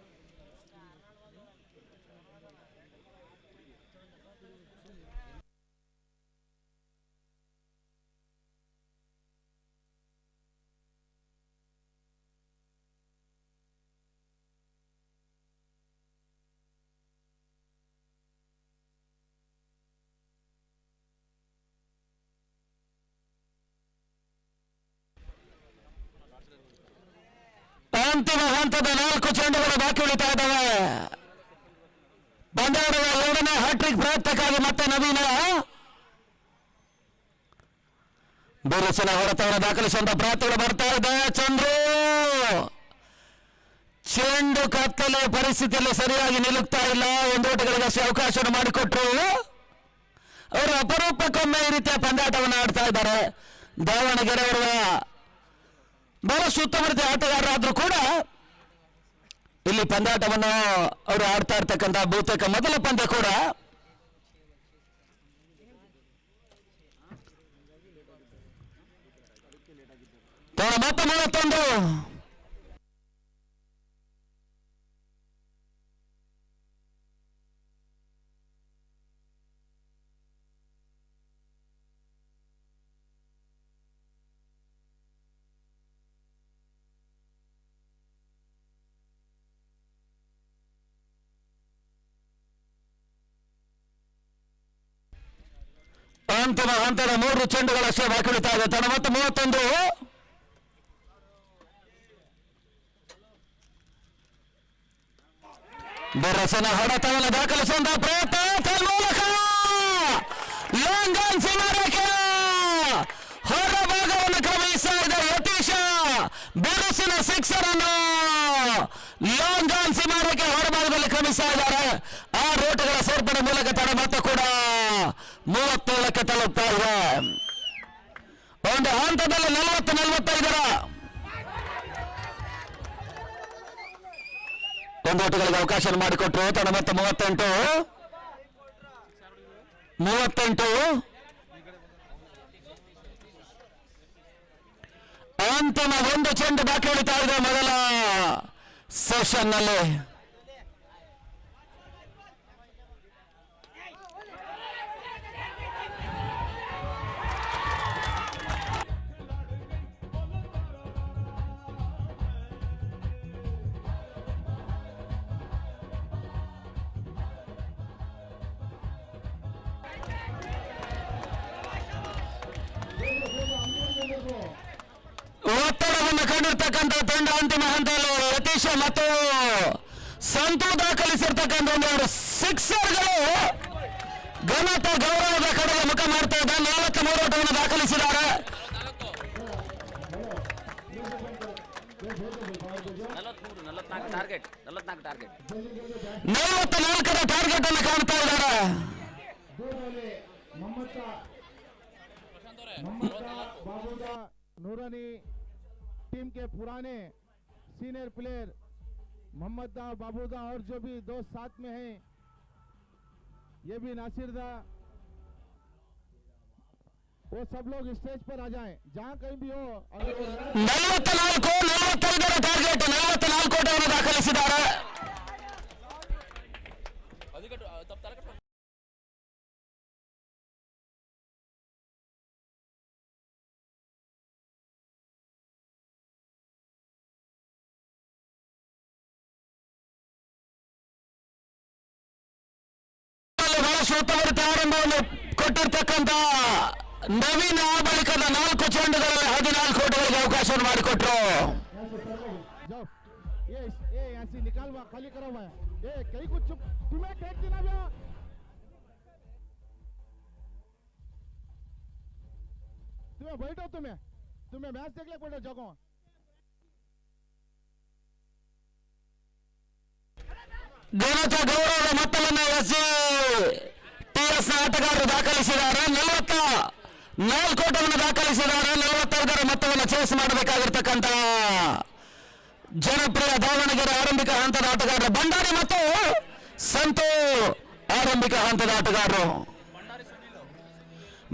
ಅಂತಿಮ ಹಂತದ 4 ಚೆಂಡುಗಳು ಬಾಕಿ ಉಳಿತಾ ಇದ್ದಾವೆ. ಪಂದ್ಯಾಟದ 2ನೇ ಹ್ಯಾಟ್ರಿಕ್ ಪ್ರಯತ್ನಕ್ಕಾಗಿ ಮತ್ತೆ ನವೀನ ಬಿರುಸಿನ ಹೊಡೆತವನ್ನು ದಾಖಲಿಸುವಂತ ಪ್ರಯತ್ನಗಳು ಬರ್ತಾ ಇದೆ. ಚಂದ್ರು ಚೆಂಡು ಕತ್ತಲೆ ಪರಿಸ್ಥಿತಿಯಲ್ಲಿ ಸರಿಯಾಗಿ ನಿಲ್ಲುತ್ತಾ ಇಲ್ಲ. 1 ಓಟಗಳಿಗಷ್ಟೇ ಅವಕಾಶವನ್ನು ಮಾಡಿಕೊಟ್ರು. ಅವರು ಅಪರೂಪಕ್ಕೊಮ್ಮೆ ಈ ರೀತಿಯ ಪಂದ್ಯಾಟವನ್ನು ಆಡ್ತಾ ಇದ್ದಾರೆ. ದಾವಣಗೆರೆ ಅವರ ಬಹಳಷ್ಟು ಉತ್ತಮ ರೀತಿಯ ಆಟಗಾರರಾದ್ರೂ ಕೂಡ ಇಲ್ಲಿ ಪಂದ್ಯಾಟವನ್ನು ಅವರು ಆಡ್ತಾ ಇರ್ತಕ್ಕಂಥ ಬಹುತೇಕ ಮೊದಲ ಪಂದ್ಯ ಕೂಡ ಮತ್ತೆ 31. ಅಂತಿಮ ಹಂತದ 3 ಚೆಂಡುಗಳಷ್ಟೇ ಬಾಕಿ ಉಳಿತಾ ಇದೆ. ಮತ್ತೆ 31. ಬೆರಸನ ಹೊಡೆತವನ್ನು ದಾಖಲಿಸುವಂತಹ ಪ್ರಯತ್ನ ಮೂಲಕ ಲಾಂಗ್ ಆನ್ ಸೀಮಾರೇಖೆ ಹೊರಭಾಗವನ್ನು ಕ್ರಮಿಸ್ತಾ ಇದೆ ಯತೀಶ. ಬೆರಸಿನ ಸಿಕ್ಸರ್ ಅನ್ನು ಲಾಂಗ್ ಆನ್ ಸೀಮಾರೇಖೆ ಹೊರಭಾಗದಲ್ಲಿ ಕ್ರಮಿಸ್ತಾ ಇದ್ದಾರೆ. 6 ಓಟಗಳ ಸೇರ್ಪಡೆ ಮೂಲಕ ಮತ್ತೆ ಕೂಡ 37ಕ್ಕೆ ತಲುಪ್ತಾ ಇದೆ. ಒಂದು ಹಂತದಲ್ಲಿ 40-45 ಒಂದು ಓಟಗಳಿಗೆ ಅವಕಾಶ ಮಾಡಿಕೊಟ್ರು. ಮತ್ತೆ 38 ಅಂತಿಮ 1 ಚೆಂಡು ಬಾಕಿ ಉಳಿತಾ ಇದೆ ಮೊದಲ ಸೆಷನ್ ನಲ್ಲಿ. ಒತ್ತಡವನ್ನು ಕಂಡಿರ್ತಕ್ಕಂಥ ತಂಡ ಅಂತಿಮ ಹಂತದಲ್ಲಿ ಯತೀಶ ಮತ್ತು ಸಂತು ದಾಖಲಿಸಿರ್ತಕ್ಕಂಥ ಒಂದೆರಡು ಸಿಕ್ಸರ್ಗಳು ಘನತ ಗೌರವದ ಕಡೆಗೆ ಮುಖ ಮಾಡ್ತಾ ಇದೆ. 43 ಓಟವನ್ನು ದಾಖಲಿಸಿದ್ದಾರೆ. 44ರ ಟಾರ್ಗೆಟ್ ಅನ್ನು ಕಾಣ್ತಾ ಇದ್ದಾರೆ. नूरानी टीम के पुराने सीनियर प्लेयर मोहम्मद दा, बाबूदा और जो भी दोस्त साथ में हैं, ये भी नासिर दा, वो सब लोग स्टेज पर आ जाएं जहां कहीं भी हो. 44-45ರ ಟಾರ್ಗೆಟ್ 44 ಓಟವನ್ನು ದಾಖಲಿಸಿದ್ದಾರೆ. ಉತ್ತಮ ಆರಂಭವನ್ನು ಕೊಟ್ಟಿರ್ತಕ್ಕಂಥ ನವೀನ್ ಆ ಬಳಿಕದ 4 ಚೆಂಡುಗಳಲ್ಲಿ 14 ಓಟಗಳಿಗೆ ಅವಕಾಶವನ್ನು ಮಾಡಿಕೊಟ್ರು. निकाल खाली करा हुआ है. कहीं कुछ तुम्हें टेक देना भैया. तुम्हें बैठो, तुम्हें मैच देख ले बैठो जगो. ಘನತ ಗೌರವದ ಮೊತ್ತವನ್ನು ಟಿಎಸ್ ಆಟಗಾರರು ದಾಖಲಿಸಿದ್ದಾರೆ. 44 ಓಟವನ್ನು ದಾಖಲಿಸಿದ್ದಾರೆ. 45ರ ಮೊತ್ತವನ್ನು ಚೇಸ್ ಮಾಡಬೇಕಾಗಿರ್ತಕ್ಕಂಥ ಜನಪ್ರಿಯ ದಾವಣಗೆರೆ ಆರಂಭಿಕ ಹಂತದ ಆಟಗಾರರು ಭಂಡಾರಿ ಮತ್ತು ಸಂತು ಆರಂಭಿಕ ಹಂತದ ಆಟಗಾರರು.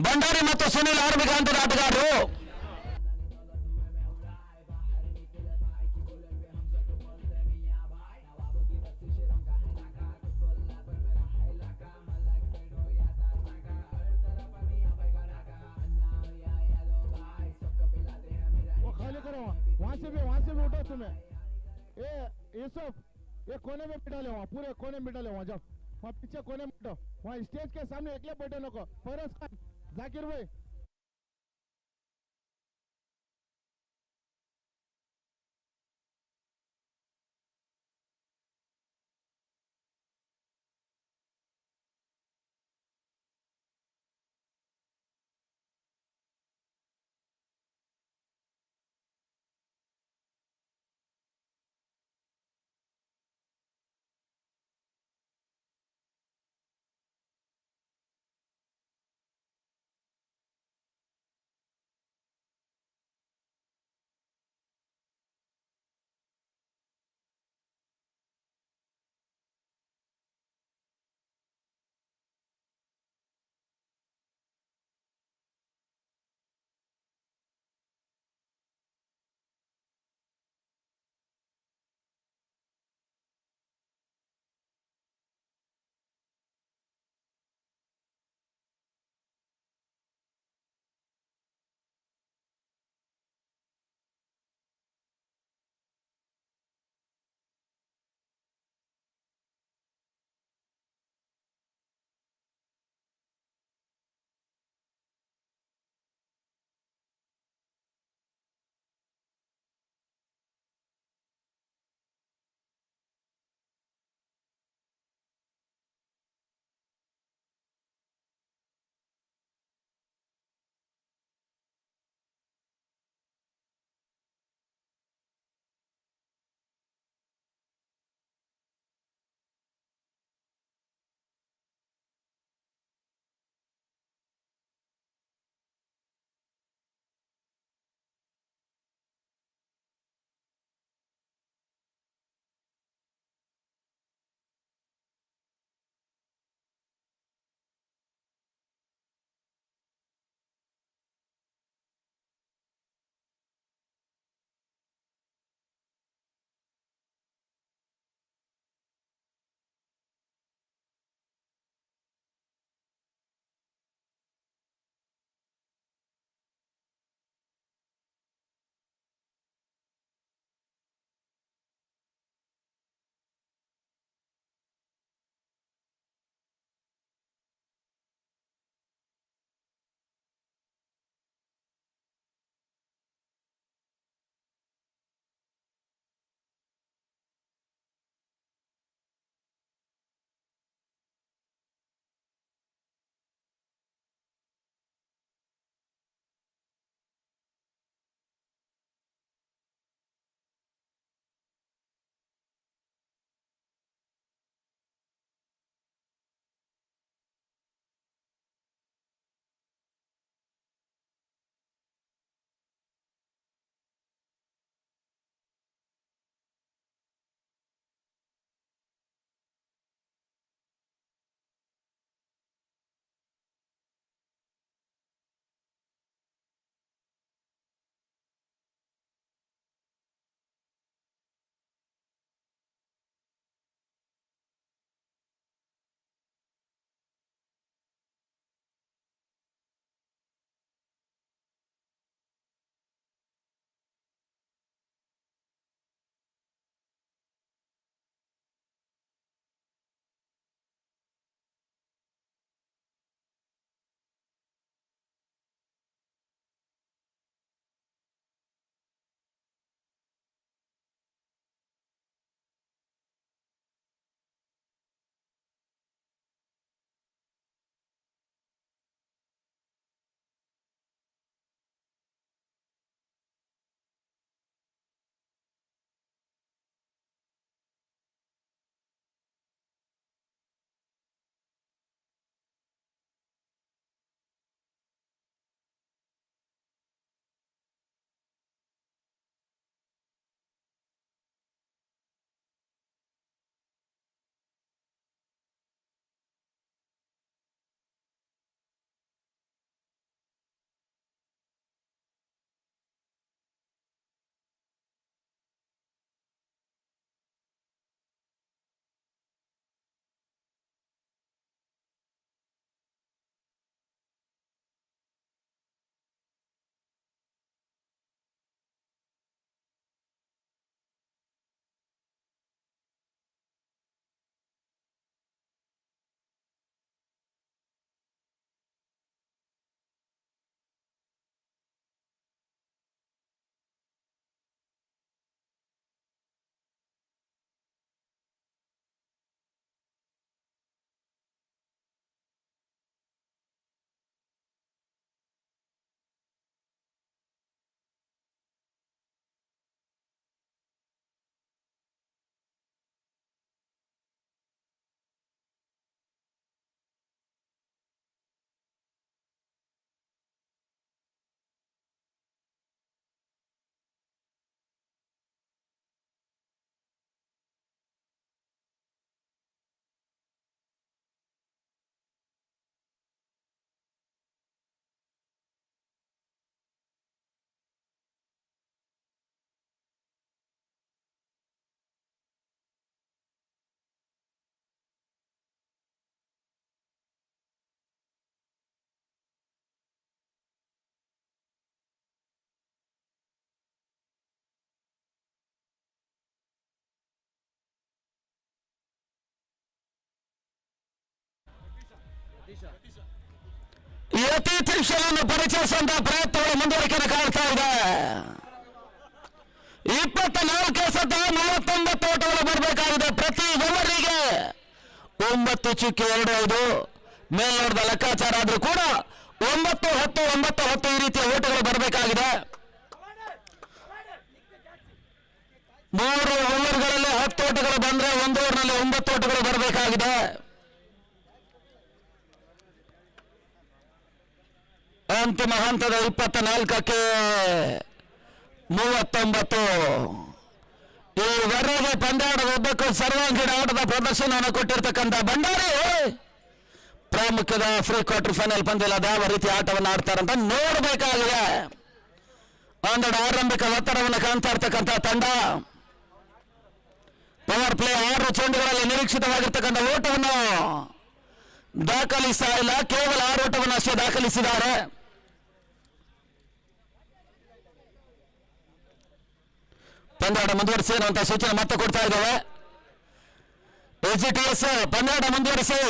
ಭಂಡಾರಿ ಮತ್ತು ಸುನಿಲ್ ಆರಂಭಿಕ ಹಂತದ ಆಟಗಾರರು. वहां से भी उठो तुम्हें. यूसुफ, ये कोने में बिठा ले, वहाँ पूरे कोने में बिठा ले. वहाँ जाओ, वहाँ पीछे कोने में बैठो. वहाँ स्टेज के सामने अकेले बैठे नको. फैरोज खान, जाकिर भाई, ಯತಿ ತ್ರಿಶೂಲನ್ನು ಪರಿಚಯಿಸುವಂತಹ ಪ್ರಯತ್ನಗಳು ಮುಂದುವರಿಕೆಯನ್ನು ಕಾಣ್ತಾ ಇದೆ. 24 ಎಸೆತ 39 ಓಟಗಳು ಬರಬೇಕಾಗಿದೆ. ಪ್ರತಿ ಓವರಿಗೆ 9.25 ಮೇಲ್ನೋಟದ ಲೆಕ್ಕಾಚಾರ ಆದ್ರೂ ಕೂಡ 9-10 ಈ ರೀತಿಯ ಓಟಗಳು ಬರಬೇಕಾಗಿದೆ. 3 ಓವರ್ಗಳಲ್ಲಿ 10 ಓಟಗಳು ಬಂದ್ರೆ 1 ಓವರ್ನಲ್ಲಿ 9 ಓಟಗಳು ಬರಬೇಕಾಗಿದೆ. ಅಂತಿಮ ಹಂತದ 24ಕ್ಕೆ 39. ಈವರೆಗೆ ಪಂದ್ಯಾಟದ ಉದ್ದಕ್ಕೂ ಸರ್ವಾಂಗೀಣ ಆಟದ ಪ್ರದರ್ಶನವನ್ನು ಕೊಟ್ಟಿರ್ತಕ್ಕಂಥ ಭಂಡಾರಿ ಪ್ರಾಮುಖ್ಯದ ಫ್ರೀ ಕ್ವಾರ್ಟರ್ ಫೈನಲ್ ಪಂದ್ಯದಲ್ಲಿ ಯಾವ ರೀತಿ ಆಟವನ್ನು ಆಡ್ತಾರಂತ ನೋಡಬೇಕಾಗಿದೆ. ಒಂದೆರಡು ಆರಂಭಿಕ ಒತ್ತಡವನ್ನು ಕಾಣ್ತಾ ಇರ್ತಕ್ಕಂಥ ತಂಡ. ಪವರ್ ಪ್ಲೇ 6 ಚೆಂಡುಗಳಲ್ಲಿ ನಿರೀಕ್ಷಿತವಾಗಿರ್ತಕ್ಕಂಥ ಓಟವನ್ನು ದಾಖಲಿಸ್ತಾ ಇಲ್ಲ. ಕೇವಲ 6 ಓಟವನ್ನು ಅಷ್ಟೇ ದಾಖಲಿಸಿದ್ದಾರೆ. ಪಂದ್ಯಾಟ ಮುಂದುವರಿಸಿ ಅನ್ನುವಂಥ ಸೂಚನೆ ಮತ್ತೆ ಕೊಡ್ತಾ ಇದ್ದೇವೆ. ಎಜಿಟಿಎಸ್ ಪಂದ್ಯಾಟ ಮುಂದುವರಿಸಿ.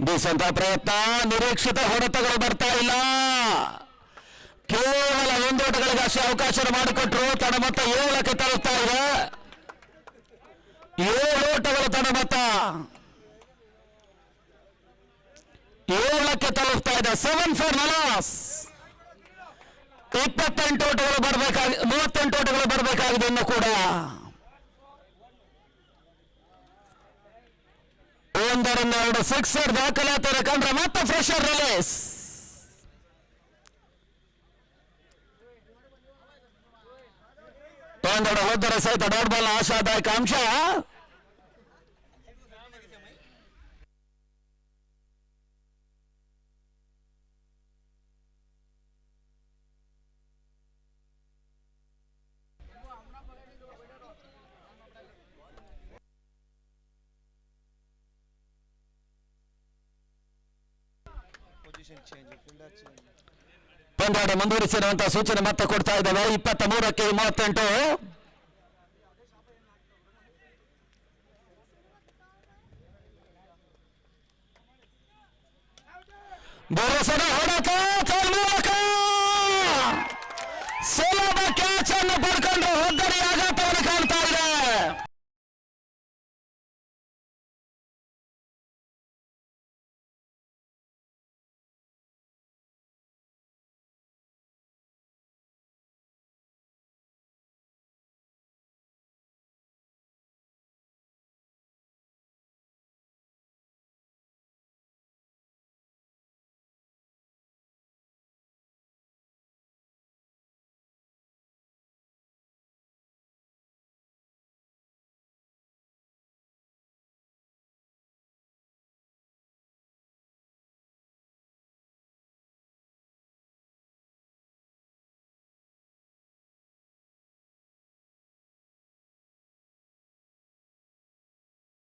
ಬೀಸಂತ ಪ್ರಯತ್ನ, ನಿರೀಕ್ಷಿತ ಹೊಡೆತಗಳು ಬರ್ತಾ ಇಲ್ಲ. ಕೇವಲ 1 ಓಟಗಳಿಗೆ ಅಷ್ಟೇ ಅವಕಾಶ ಮಾಡಿಕೊಟ್ರು. ತಡಮತ್ತ 7ಕ್ಕೆ ತಲುಪ್ತಾ ಇದೆ. 7 ಓಟಗಳು ತಡಮತ್ತ 7ಕ್ಕೆ ತಲುಪ್ತಾ ಇದೆ. 7 for ನಲಾಸ್. 28 ಓಟಗಳು ಬರಬೇಕಾಗಿ 38 ಓಟಗಳು ಬರಬೇಕಾಗಿದೆ ಇನ್ನು ಕೂಡ. 1-2 ಸಿಕ್ಸರ್ ದಾಖಲಾತಿ ಕಂಡ್ರೆ ಮತ್ತೆ ಫ್ರೆಶರ್ ರಿಲೀಸ್. ಒಂದೆರಡು ಹೋದರೆ ಸಹಿತ ಡಾಟ್ ಬಾಲ್ ಆಶಾದಾಯಕ ಅಂಶ. ಪಂದ್ಯಾಟ ಮುಂದುವರಿಸಿರುವಂತಹ ಸೂಚನೆ ಮತ್ತೆ ಕೊಡ್ತಾ ಇದ್ದಾವೆ. 23ಕ್ಕೆ 38. ಭರವಸೆದ ಹೊಡೆತ ಮೂಲಕ ಸುಲಭ ಕ್ಯಾಚ್ ಅನ್ನು ಪಡ್ಕೊಂಡು ಹೊದ್ದರಿ ಆಘಾತವನ್ನು ಕಾಣ್ತಾ ಇದೆ.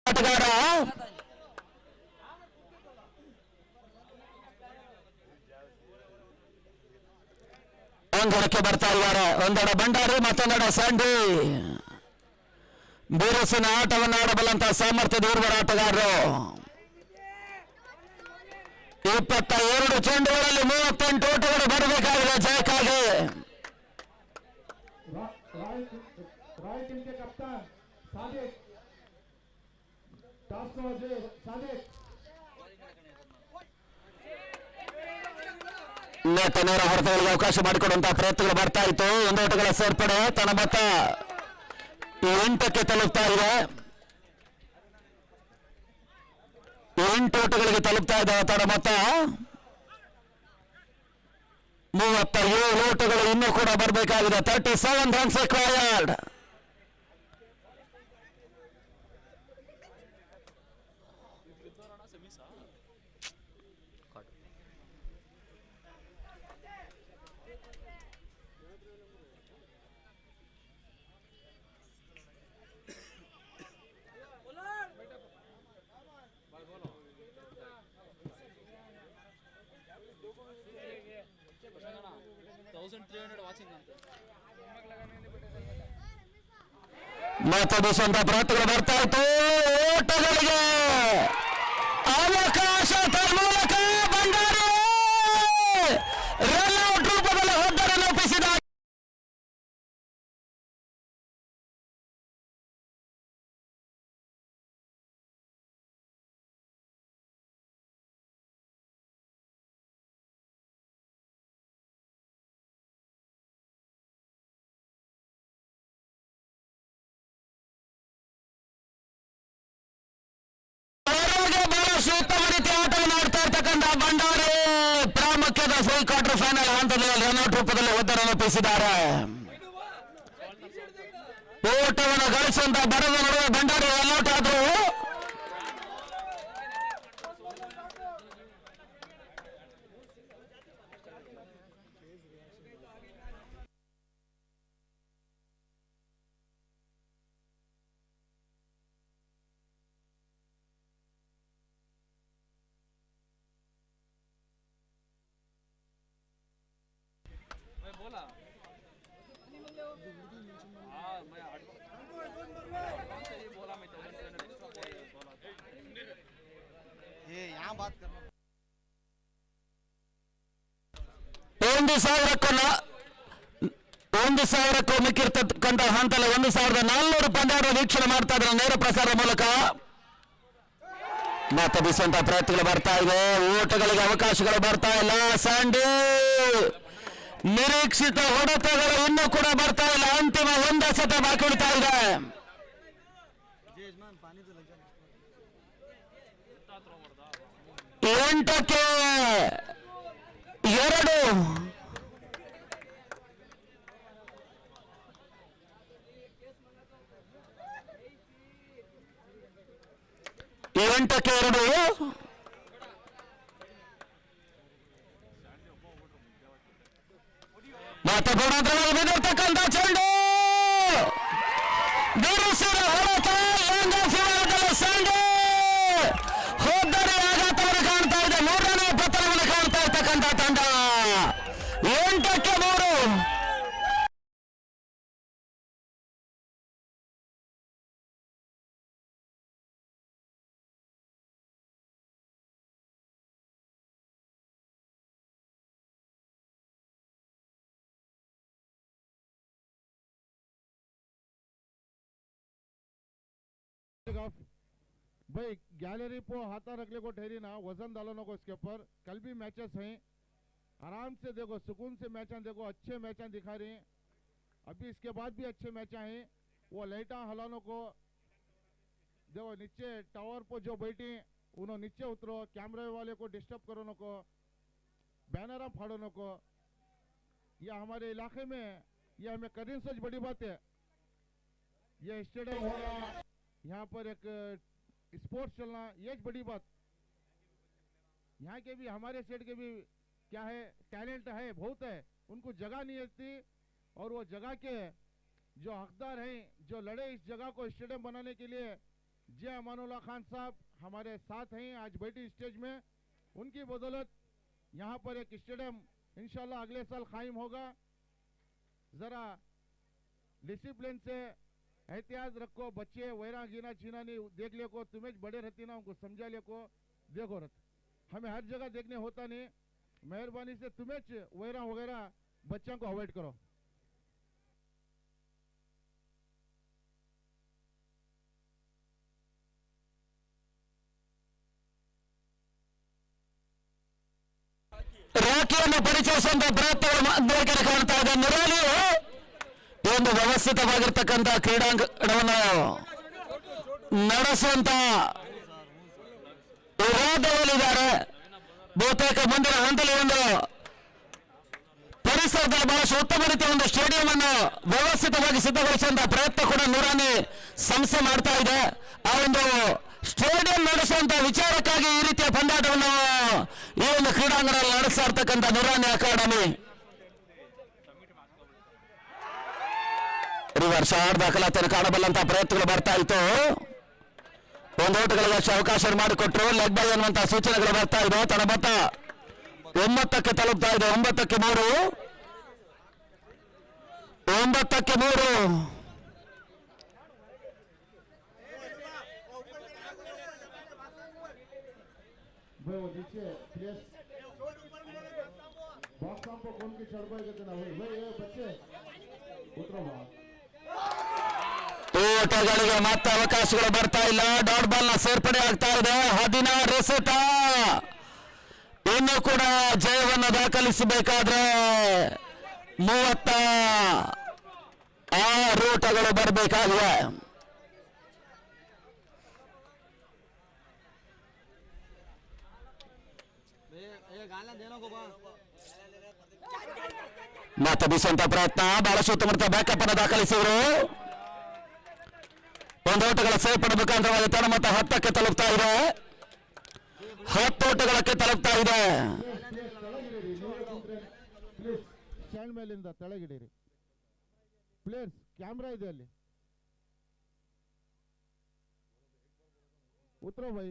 ಆಟಗಾರ ಒಂದೆಡಕ್ಕೆ ಬರ್ತಾ ಇದ್ದಾರೆ. ಒಂದೆಡ ಭಂಡಾರಿ, ಮತ್ತೊಂದೆಡ ಸ್ಯಾಂಡಿ. ಬಿರುಸಿನ ಆಟವನ್ನು ಆಡಬಲ್ಲಂತ ಸಾಮರ್ಥ್ಯದ ಇರುವರ ಆಟಗಾರರು. 22 ಚೆಂಡುಗಳಲ್ಲಿ 38 ಓಟಗಳು ಬರಬೇಕಾಗಿದೆ ಜಯಕ್ಕಾಗಿ. रॉयल टीम के कप्तान सादिक टॉस को सादिक ನೆಟ್ ನೇರ ಹೊಡೆತಗಳಿಗೆ ಅವಕಾಶ ಮಾಡಿಕೊಡುವಂತಹ ಪ್ರಯತ್ನಗಳು ಬರ್ತಾ ಇತ್ತು. 1 ಓಟಗಳ ಸೇರ್ಪಡೆ. ತನ್ನ ಮೊತ್ತ 8ಕ್ಕೆ ತಲುಪ್ತಾ ಇದೆ. 8 ಓಟಗಳಿಗೆ ತಲುಪ್ತಾ ಇದೆ ತನ್ನ ಮೊತ್ತ. 37 ಓಟಗಳು ಇನ್ನೂ ಕೂಡ ಬರಬೇಕಾಗಿದೆ. 37 ರನ್ಸ್ ರಿಕ್ವೈರ್ಡ್. ಮಾತಾಡಿಸುವಂತ ಪ್ರಯತ್ನಗಳು ಬರ್ತಾ ಇತ್ತು. ಓಟಗಳಿಗೆ ಅವಕಾಶ ಮೂಲಕ ಭಂಡಾರಿ ರನ್ಔಟ್ ರೂಪದಲ್ಲಿ ಹೊದ್ದರನ್ನು ಒಪ್ಪಿಸಿದ. ಉತ್ತಮ ರೀತಿಯ ಆಟವನ್ನು ಆಡ್ತಾ ಇರ್ತಕ್ಕಂಥ ಭಂಡಾರಿ ಪ್ರಾಮುಖ್ಯದ ಫುಲ್ ಕ್ವಾರ್ಟರ್ ಫೈನಲ್ ಹಂತದಲ್ಲಿ ರನ್ಔಟ್ ರೂಪದಲ್ಲಿ ಒದ್ದರನ್ನು ಒಪ್ಪಿಸಿದ್ದಾರೆ. ಓಟವನ್ನು ಗಳಿಸುವಂತ ಬರದ ನಡುವೆ ಭಂಡಾರಿ ರನ್ಔಟ್ ಆದ್ರು. ಒಂದು ಸಾವಿರಕ್ಕೂ ಮಿಕ್ಕಿರ್ತಕ್ಕಂಥ ಹಂತದಲ್ಲಿ 1400 ಪಂದ್ಯಾಟ ವೀಕ್ಷಣೆ ಮಾಡ್ತಾ ಇದ್ದಾರೆ ನೇರ ಪ್ರಸಾರ ಮೂಲಕ. ಮಾತಾಡಿಸುವಂತ ಪ್ರಯತ್ನಗಳು ಬರ್ತಾ ಇದೆ. ಓಟಗಳಿಗೆ ಅವಕಾಶಗಳು ಬರ್ತಾ ಇಲ್ಲ. ಸ್ಯಾಂಡಿ ನಿರೀಕ್ಷಿತ ಹೊಡೆತಗಳು ಇನ್ನೂ ಕೂಡ ಬರ್ತಾ ಇಲ್ಲ. ಅಂತಿಮ ಒಂದು ಸತ ಬಾಕಿ ಉಳಿತಾ ಇದೆ. ಎಂಟಕ್ಕೆ 2. ಎಂಟಕ್ಕೆ 2. ಮಾತನಾಡುವಂತಹ ಬಿದ್ದಿರ್ತಕ್ಕಂಥ ಚೆಂಡು ಬಿರುಸಿನ ಹೊಡೆತ. ಸಂಡೆ ಹೋದರೆ ಆಘಾತವನ್ನು ಕಾಣ್ತಾ ಇದೆ. 3ನೇ ಪತನವನ್ನು ಕಾಣ್ತಾ ಇರ್ತಕ್ಕಂಥ ತಂಡ. 8ಕ್ಕೆ 3. भाई गैलरी को हाथा रखने को ठहरी ना, वजन डालो को इसके ऊपर. कल भी मैचेस हैं, आराम से देखो, सुकून से मैच देखो, अच्छे मैच दिखा रहे हैं. अभी इसके बाद भी अच्छे मैच हैं. वो लाइटा हलानों को देखो, नीचे टावर पर जो बैठे उन्होंने नीचे उतरो, कैमरे वाले को डिस्टर्ब करो को, बैनर फाड़ो को. यह हमारे इलाके में यह हमें करने से बड़ी बात है. यह स्टेडियम होगा, यहाँ पर एक स्पोर्ट्स चलना, ये बड़ी बात. यहाँ के भी हमारे स्टेट के भी क्या है, टैलेंट है, बहुत है, उनको जगह नहीं रहती. और वो जगह के जो हकदार हैं, जो लड़े इस जगह को स्टेडियम बनाने के लिए, जे अमानुल्लाह खान साहब हमारे साथ हैं आज बैठी स्टेज में. उनकी बदौलत यहाँ पर एक स्टेडियम इंशाल्लाह अगले साल कायम होगा. जरा डिसिप्लिन से एहतियात रखो. बच्चे वैरा गिना चीना नहीं देख ले को, तुम्हें बड़े रहती ना, उनको समझा ले को. देखो रत हमें हर जगह देखने होता नहीं. मेहरबानी से तुम्हें वैरा वगैरह बच्चों को अवॉइड करो. ರಾಕಿಯನ್ನು ಪರಿಚಯಿಸುವಂತ ಪ್ರಯತ್ನಗಳು ಕಾಣ್ತಾ ಇದೆ. ಮುರಾಲಿ ಒಂದು ವ್ಯವಸ್ಥಿತವಾಗಿರ್ತಕ್ಕಂಥ ಕ್ರೀಡಾಂಗಣವನ್ನು ನಡೆಸುವಂತ ಇರಾದಲ್ಲಿದ್ದಾರೆ. ಬಹುತೇಕ ಮುಂದಿನ ಹಂತದಲ್ಲಿ ಒಂದು ಪರಿಸರದಲ್ಲಿ ಬಹಳಷ್ಟು ಉತ್ತಮ ರೀತಿಯ ಒಂದು ಸ್ಟೇಡಿಯಂ ಅನ್ನು ವ್ಯವಸ್ಥಿತವಾಗಿ ಸಿದ್ಧಗೊಳಿಸುವಂತಹ ಪ್ರಯತ್ನ ಕೂಡ ನೂರಾನಿ ಸಂಸ್ಥೆ ಮಾಡ್ತಾ ಇದೆ. ಆ ಒಂದು ಸ್ಟೇಡಿಯಂ ನಡೆಸುವಂತ ವಿಚಾರಕ್ಕಾಗಿ ಈ ರೀತಿಯ ಪಂದ್ಯಾಟವನ್ನು ಈ ಒಂದು ಕ್ರೀಡಾಂಗಣದಲ್ಲಿ ನಡೆಸ್ತಾ ಇರ್ತಕ್ಕಂಥ ನೂರಾನಿ ಅಕಾಡೆಮಿ. ರಿವರ್ಸ್ ಆಡ್ ದಾಖಲಾತಿಯನ್ನು ಕಾಣಬಲ್ಲಂತಹ ಪ್ರಯತ್ನಗಳು ಬರ್ತಾ ಇತ್ತು. ಒಂದು ಓಟಗಳಿಗೆ ಅವಕಾಶ ಮಾಡಿಕೊಟ್ರು. ಲೆಗ್ ಬೈ ಅನ್ನುವಂತಹ ಸೂಚನೆಗಳು ಬರ್ತಾ ಇದೆ. ತನ್ನ ಮೊತ್ತ 9ಕ್ಕೆ ತಲುಪ್ತಾ ಇದೆ. 9ಕ್ಕೆ 3. 9ಕ್ಕೆ 3. नीचे प्लेस बॉक्स हमको कौन की चढ़ पाएगा तो ना भाई ये बच्चे उतरो ಓಟಗಳಿಗೆ ಮತ್ತೆ ಅವಕಾಶಗಳು ಬರ್ತಾ ಇಲ್ಲ. ಡಾಟ್ ಬಾಲ್ ನ ಸೇರ್ಪಡೆ ಆಗ್ತಾ ಇದೆ. 16 ಎಸೆತ. ಇನ್ನು ಕೂಡ ಜಯವನ್ನು ದಾಖಲಿಸಬೇಕಾದ್ರೆ 36 ಓಟಗಳು ಬರಬೇಕಾಗಿದೆ. ಮತ್ತೆ ಬೀಸುವಂತ ಪ್ರಯತ್ನ. ಬಹಳ ಸುತ್ತಮುತ್ತ ಬ್ಯಾಕಪ್ ಅನ್ನು ದಾಖಲಿಸಿದರು. ಒಂದು ಓಟಗಳ ಸೇರ್ಪಡೆ ಮುಖಾಂತರವಾಗಿ ತನ್ನ ಮೊತ್ತ 10ಕ್ಕೆ ತಲುಪ್ತಾ ಇದೆ. 10 ಓಟಗಳಕ್ಕೆ ತಲುಪ್ತಾ ಇದೆ. ಸ್ಟ್ಯಾಂಡ್ ಮೇಲಿಂದ ತೆಳಗಿಡಿರಿ ಪ್ಲೇಯರ್ಸ್. ಕ್ಯಾಮ್ರಾ ಇದೆ ಅಲ್ಲಿ. ಉತ್ತರೋ ಬೈ.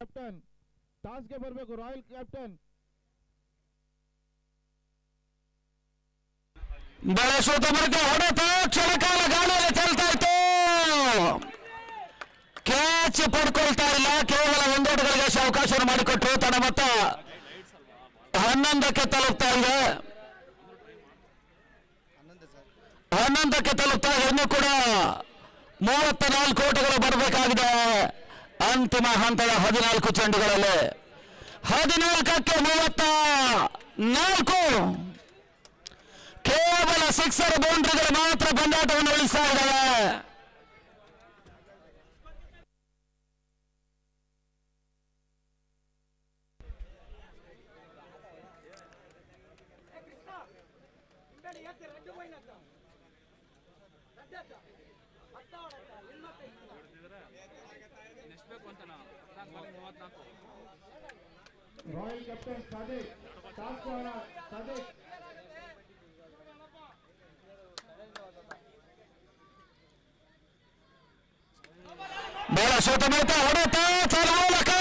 ಕ್ಯಾಪ್ಟನ್ ಟಾಸ್ಗೆ ಬರಬೇಕು. ರಾಯಲ್ ಕ್ಯಾಪ್ಟನ್ ಬಳಸುವ ಮೂಲಕ ಹೊಡೆತ ಕ್ಷಣಕಾಲ ಗಾಳಿಯಲ್ಲಿ ತೇಲ್ತಾ ಇತ್ತು. ಕ್ಯಾಚ್ ಪಡ್ಕೊಳ್ತಾ ಇಲ್ಲ. ಕೇವಲ 1 ಓಟಗಳಿಗೆ ಅವಕಾಶವನ್ನು ಮಾಡಿಕೊಟ್ಟು ತನ್ನ ಮೊತ್ತ 11ಕ್ಕೆ ತಲುಪ್ತಾ ಇದೆ. 11ಕ್ಕೆ ತಲುಪ್ತಾ ಇದೆ. ಇನ್ನೂ ಕೂಡ 34 ಓಟಗಳು ಬರಬೇಕಾಗಿದೆ. ಅಂತಿಮ ಹಂತದ 14 ಚೆಂಡುಗಳಲ್ಲಿ 14ಕ್ಕೆ 34. ಕೇವಲ 6 ಬೌಂಡ್ರಿಗಳು ಮಾತ್ರ ಪಂದ್ಯಾಟವನ್ನು ಉಳಿಸ್ತಾ ಇದ್ದಾವೆ. Royal captain Sadiq toss Sadiq ಬಹಳ ಶೋತಮೇತ ಹೊಡೆತ ಚಾಲ ಮೂಲಕ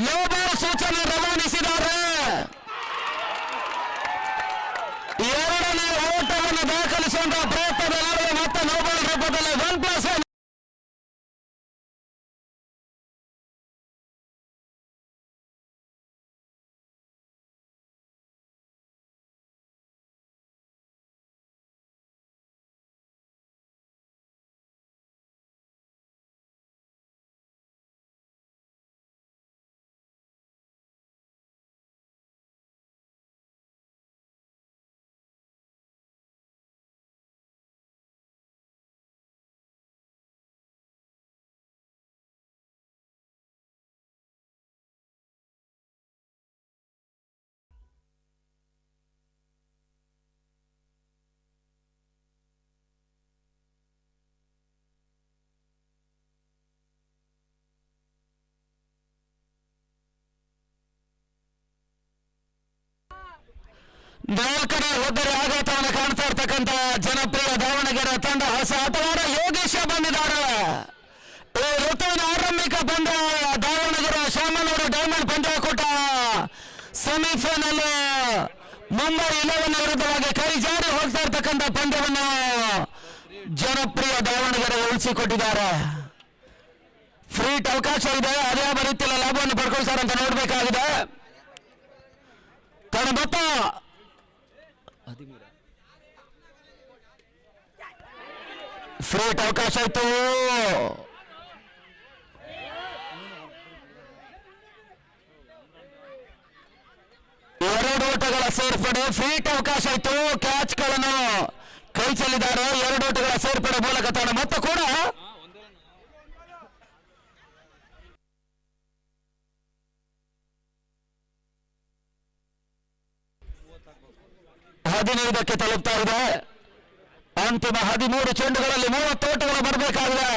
ನೋ ಬಾಲ್ ಸೂಚನೆ ರವಾನಿಸಿದ್ದಾರೆ. 2ನೇ ಓಟವನ್ನು ದಾಖಲಿಸುವಂತಹ ಪ್ರಯತ್ನದ ನಡುವೆ ಮತ್ತೆ ನೋ ಬಾಲ್ ರೂಪದಲ್ಲಿ 1+1. ನಾಲ್ಕನೇ ಹೋದರೆ ಆಘಾತವನ್ನು ಕಾಣ್ತಾ ಇರ್ತಕ್ಕಂಥ ಜನಪ್ರಿಯ ದಾವಣಗೆರೆ ತಂಡ ಹೊಸ ಆಟಗಾರ ಯೋಗೇಶ ಬಂದಿದ್ದಾರೆ. ಈ ಋತುವಿನ ಆರಂಭಿಕ ಪಂದ್ಯ ದಾವಣಗೆರೆ ಶಾಮನೂರು ಡೈಮಂಡ್ ಪಂದ್ಯಾಕೂಟ ಸೆಮಿಫೈನಲ್ ಮುಂಬೈ 11 ವಿರುದ್ಧವಾಗಿ ಕೈ ಜಾರಿ ಹೋಗ್ತಾ ಇರ್ತಕ್ಕಂಥ ಪಂದ್ಯವನ್ನು ಜನಪ್ರಿಯ ದಾವಣಗೆರೆ ಉಳಿಸಿಕೊಟ್ಟಿದ್ದಾರೆ. ಫ್ರೀಟ್ ಅವಕಾಶ ಇದೆ. ಅದೇ ರೀತಿಯಲ್ಲಿ ಲಾಭವನ್ನು ಪಡ್ಕೊಳ್ತಾರೆ ಅಂತ ನೋಡಬೇಕಾಗಿದೆ. ತನ್ನ ಮೊತ್ತ ಫ್ರೀಟ್ ಅವಕಾಶ ಇತ್ತು. ಎರಡು ಓಟಗಳ ಸೇರ್ಪಡೆ. ಫ್ರೀಟ್ ಅವಕಾಶ ಇತ್ತು. ಕ್ಯಾಚ್ಗಳನ್ನು ಕೈ ಚೆಲ್ಲಿದ್ದಾರೆ. 2 ಓಟಗಳ ಸೇರ್ಪಡೆ ಮೂಲಕ ತನ್ನ ಮೊತ್ತ ಕೂಡ 15ಕ್ಕೆ ತಲುಪ್ತಾ ಇದೆ. ಅಂತಿಮ 13 ಚೆಂಡುಗಳಲ್ಲಿ 30 ಓಟಗಳು ಬರಬೇಕಾಗಿದೆ.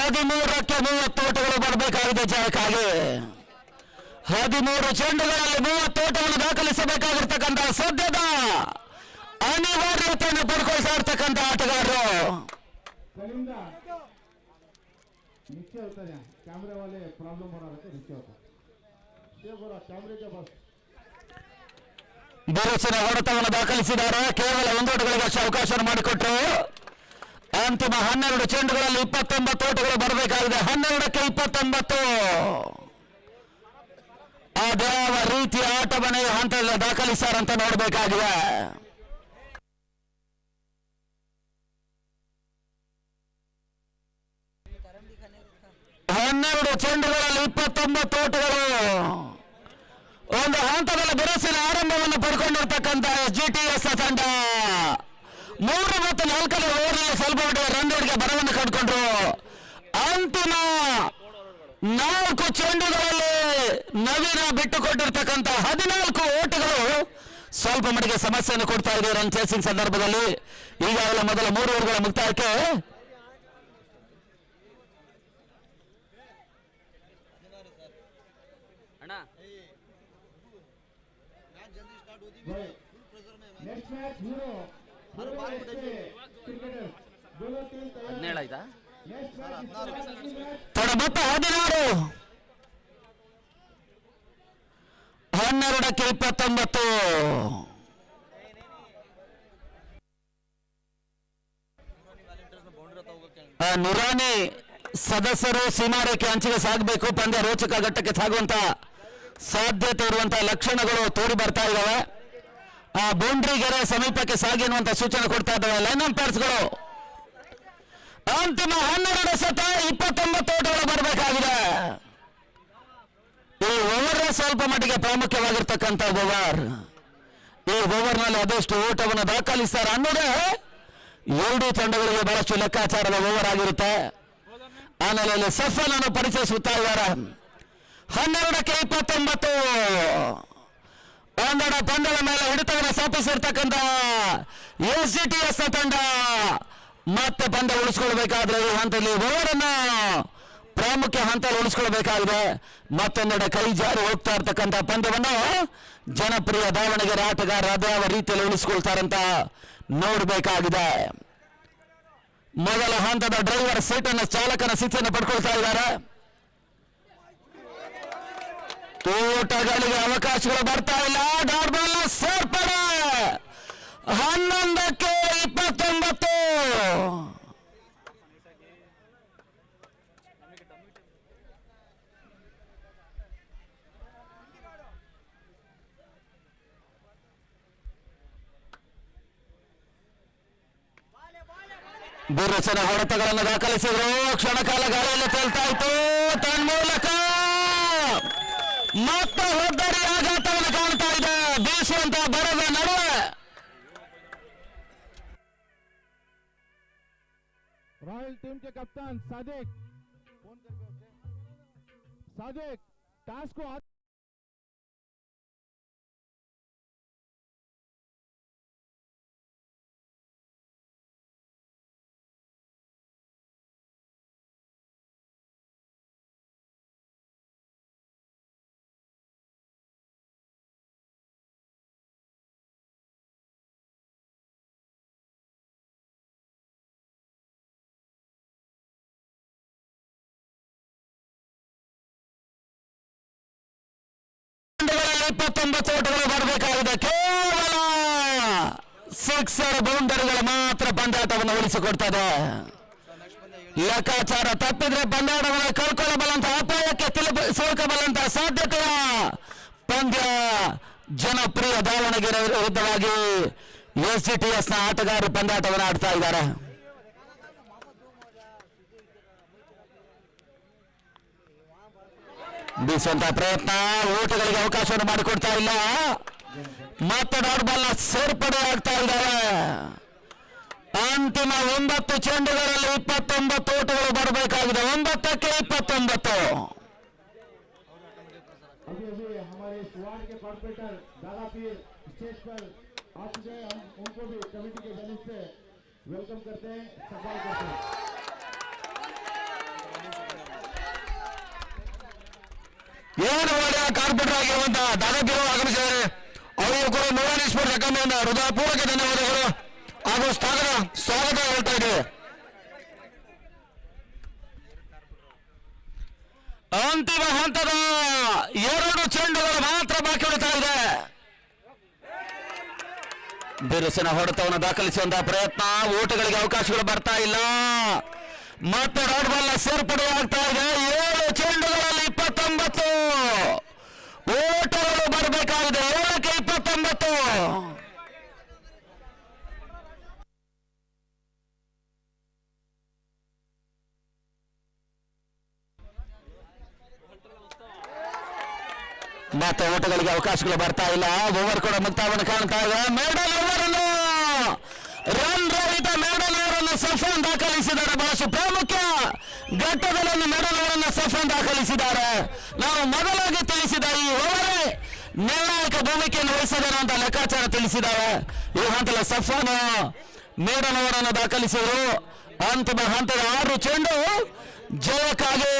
13ಕ್ಕೆ 30 ಓಟಗಳು ಬರಬೇಕಾಗಿದೆ ಜಯಕ್ಕಾಗಿ. 13 ಚೆಂಡುಗಳಲ್ಲಿ 30 ಓಟವನ್ನು ದಾಖಲಿಸಬೇಕಾಗಿರ್ತಕ್ಕಂಥ ಸದ್ಯದ ಅನಿವಾರ್ಯತೆಯನ್ನು ಪಡ್ಕೊಳ್ತಾ ಇರ್ತಕ್ಕಂಥ ಆಟಗಾರರು. नीचे होता है कैमरे वाले प्रॉब्लम हो रहा है नीचे होता ये बोला कैमरे के पास ಬಿರುಸಿನ ಹೊಡೆತವನ್ನು ದಾಖಲಿಸಿದ್ದಾರೆ. ಕೇವಲ 1 ಓಟಗಳಿಗೆ ಅವಕಾಶ ಮಾಡಿಕೊಟ್ಟರು. ಅಂತಿಮ 12 ಚೆಂಡುಗಳಲ್ಲಿ 29 ಓಟಗಳು ಬರಬೇಕಾಗಿದೆ. 12ಕ್ಕೆ 29. ಅದ್ಯಾವ ರೀತಿಯ ಆಟವನ್ನೇ ಹಂತದಲ್ಲಿ ದಾಖಲಿಸಾರಂತ ನೋಡಬೇಕಾಗಿದೆ. 12 ಚೆಂಡುಗಳಲ್ಲಿ 29 ಓಟಗಳು. ಒಂದು ಹಂತದಲ್ಲಿ ಬಿರುಸಿನ ಆರಂಭವನ್ನು ಪಡ್ಕೊಂಡಿರ್ತಕ್ಕಂಥ SGTS ತಂಡ 3 ಮತ್ತು 4ನೇ ಓವರ್ನಲ್ಲಿ ಸ್ವಲ್ಪ ಮಟ್ಟಿಗೆ ರನ್ಗಳಿಗೆ ಬರವನ್ನು ಕಂಡುಕೊಂಡ್ರು. ಅಂತಿಮ 4 ಚೆಂಡುಗಳಲ್ಲಿ ನವೀನ ಬಿಟ್ಟುಕೊಟ್ಟಿರ್ತಕ್ಕಂಥ 14 ಓಟಗಳು ಸ್ವಲ್ಪ ಮಟ್ಟಿಗೆ ಸಮಸ್ಯೆಯನ್ನು ಕೊಡ್ತಾ ಇದೆ ರನ್ ಚೇಸಿಂಗ್ ಸಂದರ್ಭದಲ್ಲಿ. ಈಗಾಗಲೇ ಮೊದಲ 3 ಓವರ್ಗಳ ಮುಕ್ತಾಯಕ್ಕೆ नेक्स्ट मैच हीरो 17 ಆಯ್ತಾ नेक्स्ट मैच ತಡ ಮೊತ್ತ 16. 12ಕ್ಕೆ 29. ನುರಾನಿ ಸದಸ್ಯರು ಸೀಮಾರೇಖೆ ಅಂಚಿಗೆ ಸಾಗಬೇಕು. ಪಂದ್ಯ ರೋಚಕ ಘಟ್ಟಕ್ಕೆ ಸಾಗುವಂತ ಸಾಧ್ಯತೆ ಇರುವಂತಹ ಲಕ್ಷಣಗಳು ತೋರಿ ಬರ್ತಾ ಇದ್ದಾವೆ. ಆ ಬೌಂಡ್ರಿ ಗೆರೆ ಸಮೀಪಕ್ಕೆ ಸಾಗಿ ಅನ್ನುವಂತ ಸೂಚನೆ ಕೊಡ್ತಾ ಇದ್ದಾವೆ ಲೈನ್ ಅಂಪೈರ್ಸ್ಗಳು. ಅಂತಿಮ 12 ಸತ 29 ಓಟಗಳು ಬರಬೇಕಾಗಿದೆ. ಈ ಓವರ್ ಸ್ವಲ್ಪ ಮಟ್ಟಿಗೆ ಪ್ರಾಮುಖ್ಯವಾಗಿರ್ತಕ್ಕಂಥ ಓವರ್. ಈ ಓವರ್ನಲ್ಲಿ ಅದೆಷ್ಟು ಓಟವನ್ನು ದಾಖಲಿಸ್ತಾರೆ ಅನ್ನೋದೇ ಎರಡೂ ತಂಡಗಳಿಗೆ ಬಹಳಷ್ಟು ಲೆಕ್ಕಾಚಾರದ ಓವರ್ ಆಗಿರುತ್ತೆ. ಆ ನೆಲೆಯಲ್ಲಿ ಸಫಲ್ ಅನ್ನು ಪರಿಚಯಿಸುತ್ತಾ ಇದ್ದಾರೆ. 12ಕ್ಕೆ 29. ಒಂದೆಡ ಪಂದ್ಯದ ಮೇಲೆ ಹಿಡಿತವನ್ನು ಸ್ಥಾಪಿಸಿರ್ತಕ್ಕಂಥ SGTS ತಂಡ ಮತ್ತೆ ಪಂದ್ಯ ಉಳಿಸ್ಕೊಳ್ಬೇಕಾದ್ರೆ ಈ ಹಂತದಲ್ಲಿ ಓವರನ್ನು ಪ್ರಾಮುಖ್ಯ ಹಂತದಲ್ಲಿ ಉಳಿಸ್ಕೊಳ್ಬೇಕಾಗಿದೆ. ಮತ್ತೊಂದೆಡೆ ಕೈ ಜಾರಿ ಹೋಗ್ತಾ ಇರ್ತಕ್ಕಂಥ ಪಂದ್ಯವನ್ನು ಜನಪ್ರಿಯ ದಾವಣಗೆರೆ ಆಟಗಾರ ಅದ್ಯಾವ ರೀತಿಯಲ್ಲಿ ಉಳಿಸ್ಕೊಳ್ತಾರಂತ ನೋಡಬೇಕಾಗಿದೆ. ಮೊದಲ ಹಂತದ ಡ್ರೈವರ್ ಸೀಟನ್ನು ಚಾಲಕನ ಸ್ಥಿತಿಯನ್ನು ಪಡ್ಕೊಳ್ತಾ ಇದ್ದಾರೆ. ಓಟಗಳಿಗೆ ಅವಕಾಶಗಳು ಬರ್ತಾ ಇಲ್ಲ. ಡಾಟ್ ಬಾಲ್ ಸೇರ್ಪಡೆ 11ಕ್ಕೆ 29. ಬಿರುಸಿನ ಹೊಡೆತಗಳನ್ನು ದಾಖಲಿಸಿದ್ರು. ಕ್ಷಣಕಾಲ ಗಾಳಿಯಲ್ಲಿ ತೇಲ್ತಾ ಇತ್ತು. ತನ್ಮೂಲಕ ಮತ್ತೆ ಹೊದ್ದರಿ ಆಘಾತವನ್ನು ಕಾಣ್ತಾ ಇದೆ ಬೀಸುವಂತ ಬರದ ನಡುವೆ. रॉयल टीम के कप्तान सादिक फोन करके उसे सादिक टास्क को ಓಟಗಳು ಬರಬೇಕಾಗಿದೆ. ಕೇವಲ 6 ಬೌಂಡರಿಗಳು ಮಾತ್ರ ಪಂದ್ಯಾಟವನ್ನು ಉಳಿಸಿಕೊಡ್ತದೆ. ಲೆಕ್ಕಾಚಾರ ತಪ್ಪಿದ್ರೆ ಪಂದ್ಯಾಟವನ್ನು ಕಳ್ಕೊಳ್ಳಬಲ್ಲಂತ ಅಪಾಯಕ್ಕೆ ಸಿಲುಕಬಲ್ಲಂತ ಸಾಧ್ಯತೆಯ ಪಂದ್ಯ ಜನಪ್ರಿಯ ದಾವಣಗೆರೆ ವಿರುದ್ಧವಾಗಿ SGTS ಆಟಗಾರರು ಪಂದ್ಯಾಟವನ್ನು ಆಡ್ತಾ ಇದ್ದಾರೆ. ಬೀಸುವಂತ ಪ್ರಯತ್ನ, ಓಟಗಳಿಗೆ ಅವಕಾಶವನ್ನು ಮಾಡಿಕೊಡ್ತಾ ಇಲ್ಲ. ಮತ್ತೆ ಡಾಟ್ ಬಾಲ್ ಸೇರ್ಪಡೆ ಆಗ್ತಾ ಇದ್ದಾರೆ. ಅಂತಿಮ 9 ಚೆಂಡುಗಳಲ್ಲಿ 29 ಓಟಗಳು ಬರಬೇಕಾಗಿದೆ. 9ಕ್ಕೆ 29. अभी अभी हमारे स्वाड के कॉर्पोरेटर दादा पीर स्टेज पर आ चुके हैं. हम उनको भी कमेटी के जानिब से वेलकम करते हैं, सवाल करते हैं. ಏನು ಒಳ್ಳೆಯ ಕಾರ್ಪೊರೇಟರ್ ಆಗಿರುವಂತಹ ದಾದಾಗಿರೋ ಆಗಮಿಸಿದ್ದಾರೆ. ಅವರಿಗೂ ಕೂಡ ನೂರಾನಿ ಸ್ಪೋರ್ಟ್ಸ್ ಅಕಾಡೆಮಿಯಿಂದ ಹೃದಯಪೂರ್ವಕ ಧನ್ಯವಾದಗಳು ಹಾಗೂ ಸ್ವಾಗತ ಹೇಳ್ತಾ ಇದ್ದೇವೆ. ಅಂತಿಮ ಹಂತದ 2 ಚೆಂಡುಗಳು ಮಾತ್ರ ಬಾಕಿ ಉಳಿತಾ ಇದೆ. ಬಿರುಸಿನ ಹೊಡೆತವನ್ನು ದಾಖಲಿಸುವಂತಹ ಪ್ರಯತ್ನ, ಓಟಗಳಿಗೆ ಅವಕಾಶಗಳು ಬರ್ತಾ ಇಲ್ಲ. ಮತ್ತೆ ಡಾಟ್ ಬಾಲ್ ಸೇರ್ಪಡೆಯಾಗ್ತಾ ಇದೆ. 7 ಚೆಂಡುಗಳಲ್ಲಿ 29 ಓಟಗಳು ಬರಬೇಕಾಗಿದೆ. 7ಕ್ಕೆ 29. ಮತ್ತೆ ಓಟಗಳಿಗೆ ಅವಕಾಶಗಳು ಬರ್ತಾ ಇಲ್ಲ. ಓವರ್ ಕೂಡ ಮುಕ್ತಾಯವನ್ನು ಕಾಣ್ತಾ ಇದೆ. ಮೇಡಲ್ ಓವರ್ ಅನ್ನು ರನ್ ರಹಿತ ಮೇಡಲ್ ಓವರ್ ಅನ್ನು ಸಫನ್ ದಾಖಲಿಸಿದ್ದಾರೆ. ಬಹಳಷ್ಟು ಪ್ರಾಮುಖ್ಯ ಘಟ್ಟದಲ್ಲಿ ಮೇಡಲ್ ಓವರ್ ಅನ್ನು ಸಫನ್ ದಾಖಲಿಸಿದ್ದಾರೆ. ನಾವು ಮೊದಲಾಗಿ ತಿಳಿಸಿದ ಈ ಓವರೇ ನಿರ್ಣಾಯಕ ಭೂಮಿಕೆಯನ್ನು ವಹಿಸಿದ್ದಾರೆ ಅಂತ ಲೆಕ್ಕಾಚಾರ ತಿಳಿಸಿದ್ದಾರೆ. ಈ ಹಂತದ ಸಫನ್ ಮೇಡಲ್ ಓವರ್ ಅನ್ನು ದಾಖಲಿಸಿದರು. ಅಂತಿಮ ಹಂತದ 6 ಚೆಂಡು ಜಯಕ್ಕಾಗಿ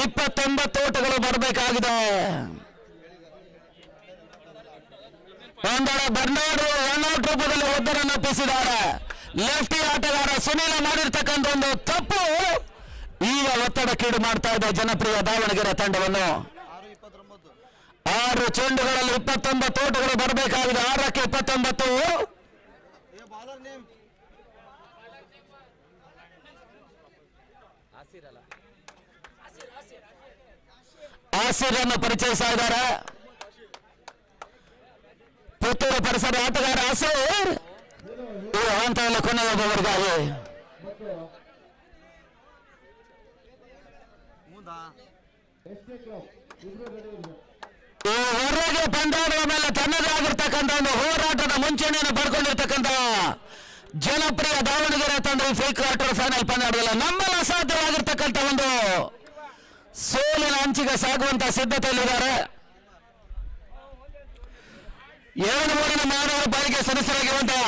29 ಓಟಗಳು ಬರಬೇಕಾಗಿದೆ. ಒಂದೆಡೆ ಬರ್ನಾಡು ರನ್ಔಟ್ ರೂಪದಲ್ಲಿ ಒಬ್ಬರನ್ನು ಒಪ್ಪಿಸಿದ್ದಾರೆ. ಲೆಫ್ಟಿ ಆಟಗಾರ ಸುನೀಲ ಮಾಡಿರ್ತಕ್ಕಂಥ ಒಂದು ತಪ್ಪು ಈಗ ಒತ್ತಡಕ್ಕೀಡು ಮಾಡ್ತಾ ಇದೆ ಜನಪ್ರಿಯ ದಾವಣಗೆರೆ ತಂಡವನ್ನು. 6 ಚೆಂಡುಗಳಲ್ಲಿ 29 ಓಟಗಳು ಬರಬೇಕಾಗಿದೆ. 6ಕ್ಕೆ 29. ಆಸಿರನ್ನು ಪರಿಚಯಿಸ್ತಾ ಇದ್ದಾರೆ. ಪುತ್ತೂರು ಪರಿಸರ ಆಟಗಾರ ಆಸೀರ್ ಈ ಹಂತದಲ್ಲಿ ಕೊನೆಯ ಓವರ್ಗಾಗಿ ಈ ಹೊರಗೆ ಪಂದ್ಯಾಟದ ಮೇಲೆ ತನ್ನದೇ ಆಗಿರ್ತಕ್ಕಂಥ ಒಂದು ಹೋರಾಟದ ಮುಂಚೂಣಿಯನ್ನು ಪಡ್ಕೊಂಡಿರ್ತಕ್ಕಂಥ ಜನಪ್ರಿಯ ದಾವಣಗೆರೆ ತಂಡ ಫ್ರೀ ಕ್ವಾರ್ಟರ್ ಫೈನಲ್ ಪಂದ್ಯಾಟದಲ್ಲಿ ನಂಬಲು ಅಸಾಧ್ಯವಾಗಿರ್ತಕ್ಕಂಥ ಒಂದು ಸೋಲಿನ ಅಂಚಿಗೆ ಸಾಗುವಂತಹ ಸಿದ್ಧತೆಯಲ್ಲಿದ್ದಾರೆ. 2 ಓಡಿನ ಮಾನವರ ಬಾಯಿಗೆ ಸದಸ್ಯರಾಗಿರುವಂತಹ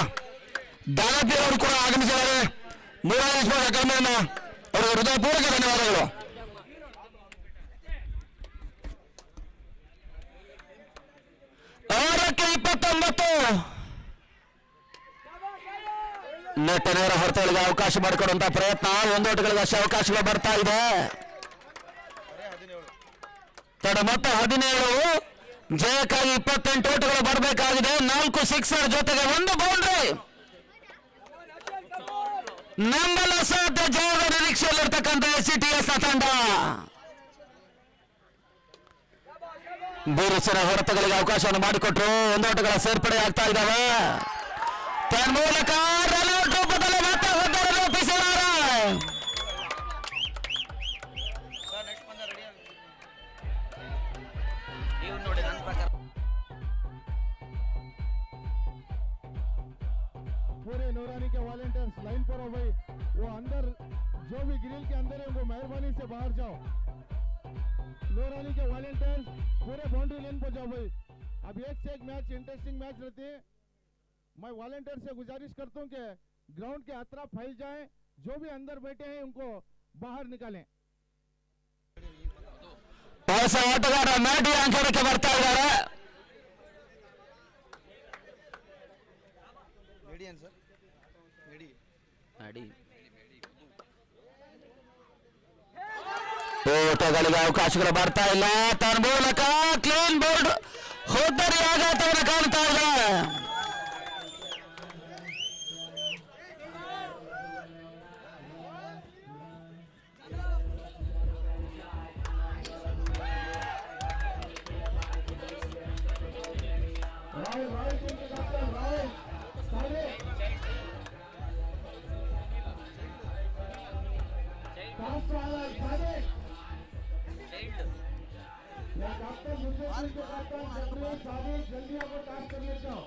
ದಾನಪಿ ಅವರು ಕೂಡ ಆಗಮಿಸಿದ್ದಾರೆ. ನೂರಾನಿ ಸ್ಪೋರ್ಟ್ಸ್ ಅಕಾಡೆಮಿಯಿಂದ ಅವರಿಗೆ ಹೃದಯಪೂರ್ವಕ ಧನ್ಯವಾದಗಳು. ಆರಕ್ಕೆ 29 ನೆಟ್ಟ ನೇರ ಹೊರತಗಳಿಗೆ ಅವಕಾಶ ಮಾಡಿಕೊಡುವಂತಹ ಪ್ರಯತ್ನ. 1 ಓಟಗಳಿಗೆ ಅಷ್ಟೇ ಅವಕಾಶಗಳು ಬರ್ತಾ ಇದೆ. ತಡ ಮೊತ್ತ 17. ಜಯಕ್ಕಾಗಿ 28 ಓಟಗಳು ಬರಬೇಕಾಗಿದೆ. 4 ಸಿಕ್ಸರ್ ಜೊತೆಗೆ 1 ಬೌಂಡ್ರಿ. ನಂಬಲು ಅಸಾಧ್ಯ ಜಯದ ನಿರೀಕ್ಷೆಯಲ್ಲಿರ್ತಕ್ಕಂಥ SCTS ತಂಡ ಬಿರುಸಿನ ಹೊರತಗಳಿಗೆ ಅವಕಾಶವನ್ನು ಮಾಡಿಕೊಟ್ರು. 1 ಓಟಗಳ ಸೇರ್ಪಡೆ ಆಗ್ತಾ ಇದ್ದಾವೆ. ತನ್ಮೂಲಕ ರನ್ಔಟ್ ರೂಪದಲ್ಲಿ ಮತ್ತೆ ಒಬ್ಬರನ್ನು ಒಪ್ಪಿಸಿದ್ದಾರೆ. पूरे नूरानी के वॉलंटियर्स लाइन पर हो भाई. वो अंदर जो भी ग्रिल के अंदर है वो मेहरबानी से बाहर जाओ. नूरानी के वॉलंटियर्स पूरे बाउंड्री लाइन पर जाओ भाई. अब एक से एक मैच इंटरेस्टिंग मैच रहते हैं. मैं वॉलंटियर से गुजारिश करता हूं कि ग्राउंड के अतराफ फैल जाएं. जो भी अंदर बैठे हैं उनको बाहर निकालें. ಹೊಸ ಆಟಗಾರ ನಾಡಿ ಅಂಕಣಕ್ಕೆ ಬರ್ತಾ ಇದ್ದಾರೆ. ಓಟಗಳಿಗೆ ಅವಕಾಶಗಳು ಬರ್ತಾ ಇಲ್ಲ. ತನ್ನ ಮೂಲಕ ಕ್ಲೀನ್ ಬೋಲ್ಡ್ ಹೋದರಿ ಆಘಾತವನ್ನು ಕಾಣ್ತಾ ಇದೆ. जल्दी आपको टास्क कर लेता हूं.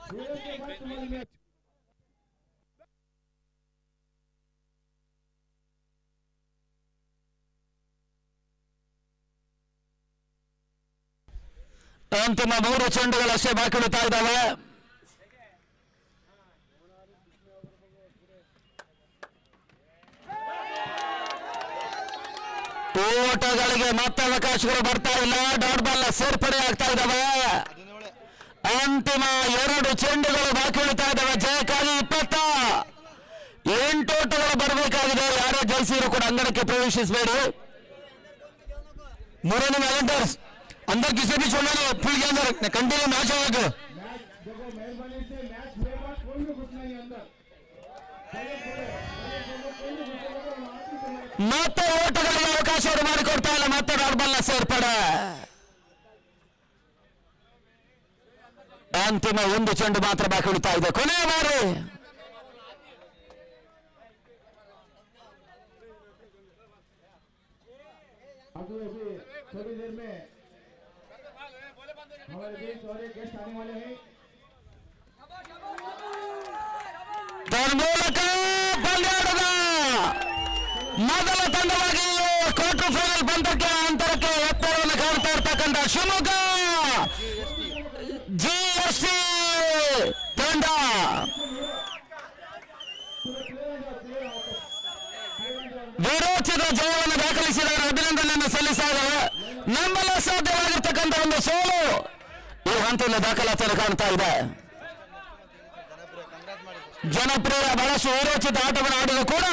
धीरे से बात तुम्हारी मैच. ಅಂತಿಮ 3 ಚೆಂಡುಗಳಷ್ಟೇ ಬಾಕಿ ಉಳಿತಾ ಇದ್ದಾವೆ. ಓಟಗಳಿಗೆ ಮತ್ತೆ ಅವಕಾಶಗಳು ಬರ್ತಾ ಇಲ್ಲ. ಡಾಟ್ ಬಾಲ್ ಸೇರ್ಪಡೆ ಆಗ್ತಾ ಇದ್ದಾವೆ. ಅಂತಿಮ 2 ಚೆಂಡುಗಳು ಬಾಕಿ ಉಳಿತಾ ಇದ್ದಾವೆ. ಜಯಕ್ಕಾಗಿ 28 ಓಟಗಳು ಬರಬೇಕಾಗಿದೆ. ಯಾರೇ ಜಯಿಸಿದ್ರು ಕೂಡ ಅಂಗಣಕ್ಕೆ ಪ್ರವೇಶಿಸಬೇಡಿ. मोरनी वॉलंटियर्स अंदर किसी भी छोड़ना नहीं, फुल के अंदर कंटिन्यू मैच होगा। देखो मेहरबानी से मैच के बाद कोई भी घुसना नहीं अंदर। ಮತ್ತೆ ಓಟಗಳಿಗೆ ಅವಕಾಶವನ್ನು ಮಾಡಿಕೊಡ್ತಾ ಇಲ್ಲ. ಮತ್ತೆ ಡಾಟ್ ಬಾಲ್ ಸೇರ್ಪಡೆ. ಅಂತಿಮ 1 ಚೆಂಡು ಮಾತ್ರ ಬಾಕಿ ಉಳಿತಾ ಇದೆ. ಕೊನೆಯ ಬಾರಿ अभी थोड़ी देर में हमारे बीच और एक गेस्ट आने वाले हैं। ತನ್ಮೂಲಕ ಪಂದ್ಯಾಟದ ಮೊದಲ ತಂಡವಾಗಿ ಕ್ವಾರ್ಟರ್ ಫೈನಲ್ ಪಂದ್ಯಕ್ಕೆ ಅಂತರಕ್ಕೆ ಎತ್ತರವನ್ನು ಕಾಣ್ತಾ ಇರ್ತಕ್ಕಂಥ ಶಿವಮೊಗ್ಗ GST ತಂಡ ವಿರೋಚಿತ ಜಯವನ್ನು ದಾಖಲಿಸಿದ್ದಾರೆ. ಅಭಿನಂದನೆಯನ್ನು ಸಲ್ಲಿಸಿದ್ದಾರೆ. ನಂಬಲು ಸಾಧ್ಯವಾಗಿರ್ತಕ್ಕಂಥ ಒಂದು ಸೋಲು ಈ ಹಂತದಲ್ಲಿ ದಾಖಲಾತಿಯನ್ನು ಕಾಣ್ತಾ ಇದೆ. ಜನಪ್ರಿಯ ಬಹಳಷ್ಟು ವಿರೋಚಿತ ಆಟವನ್ನು ಆಡಿದ ಕೂಡ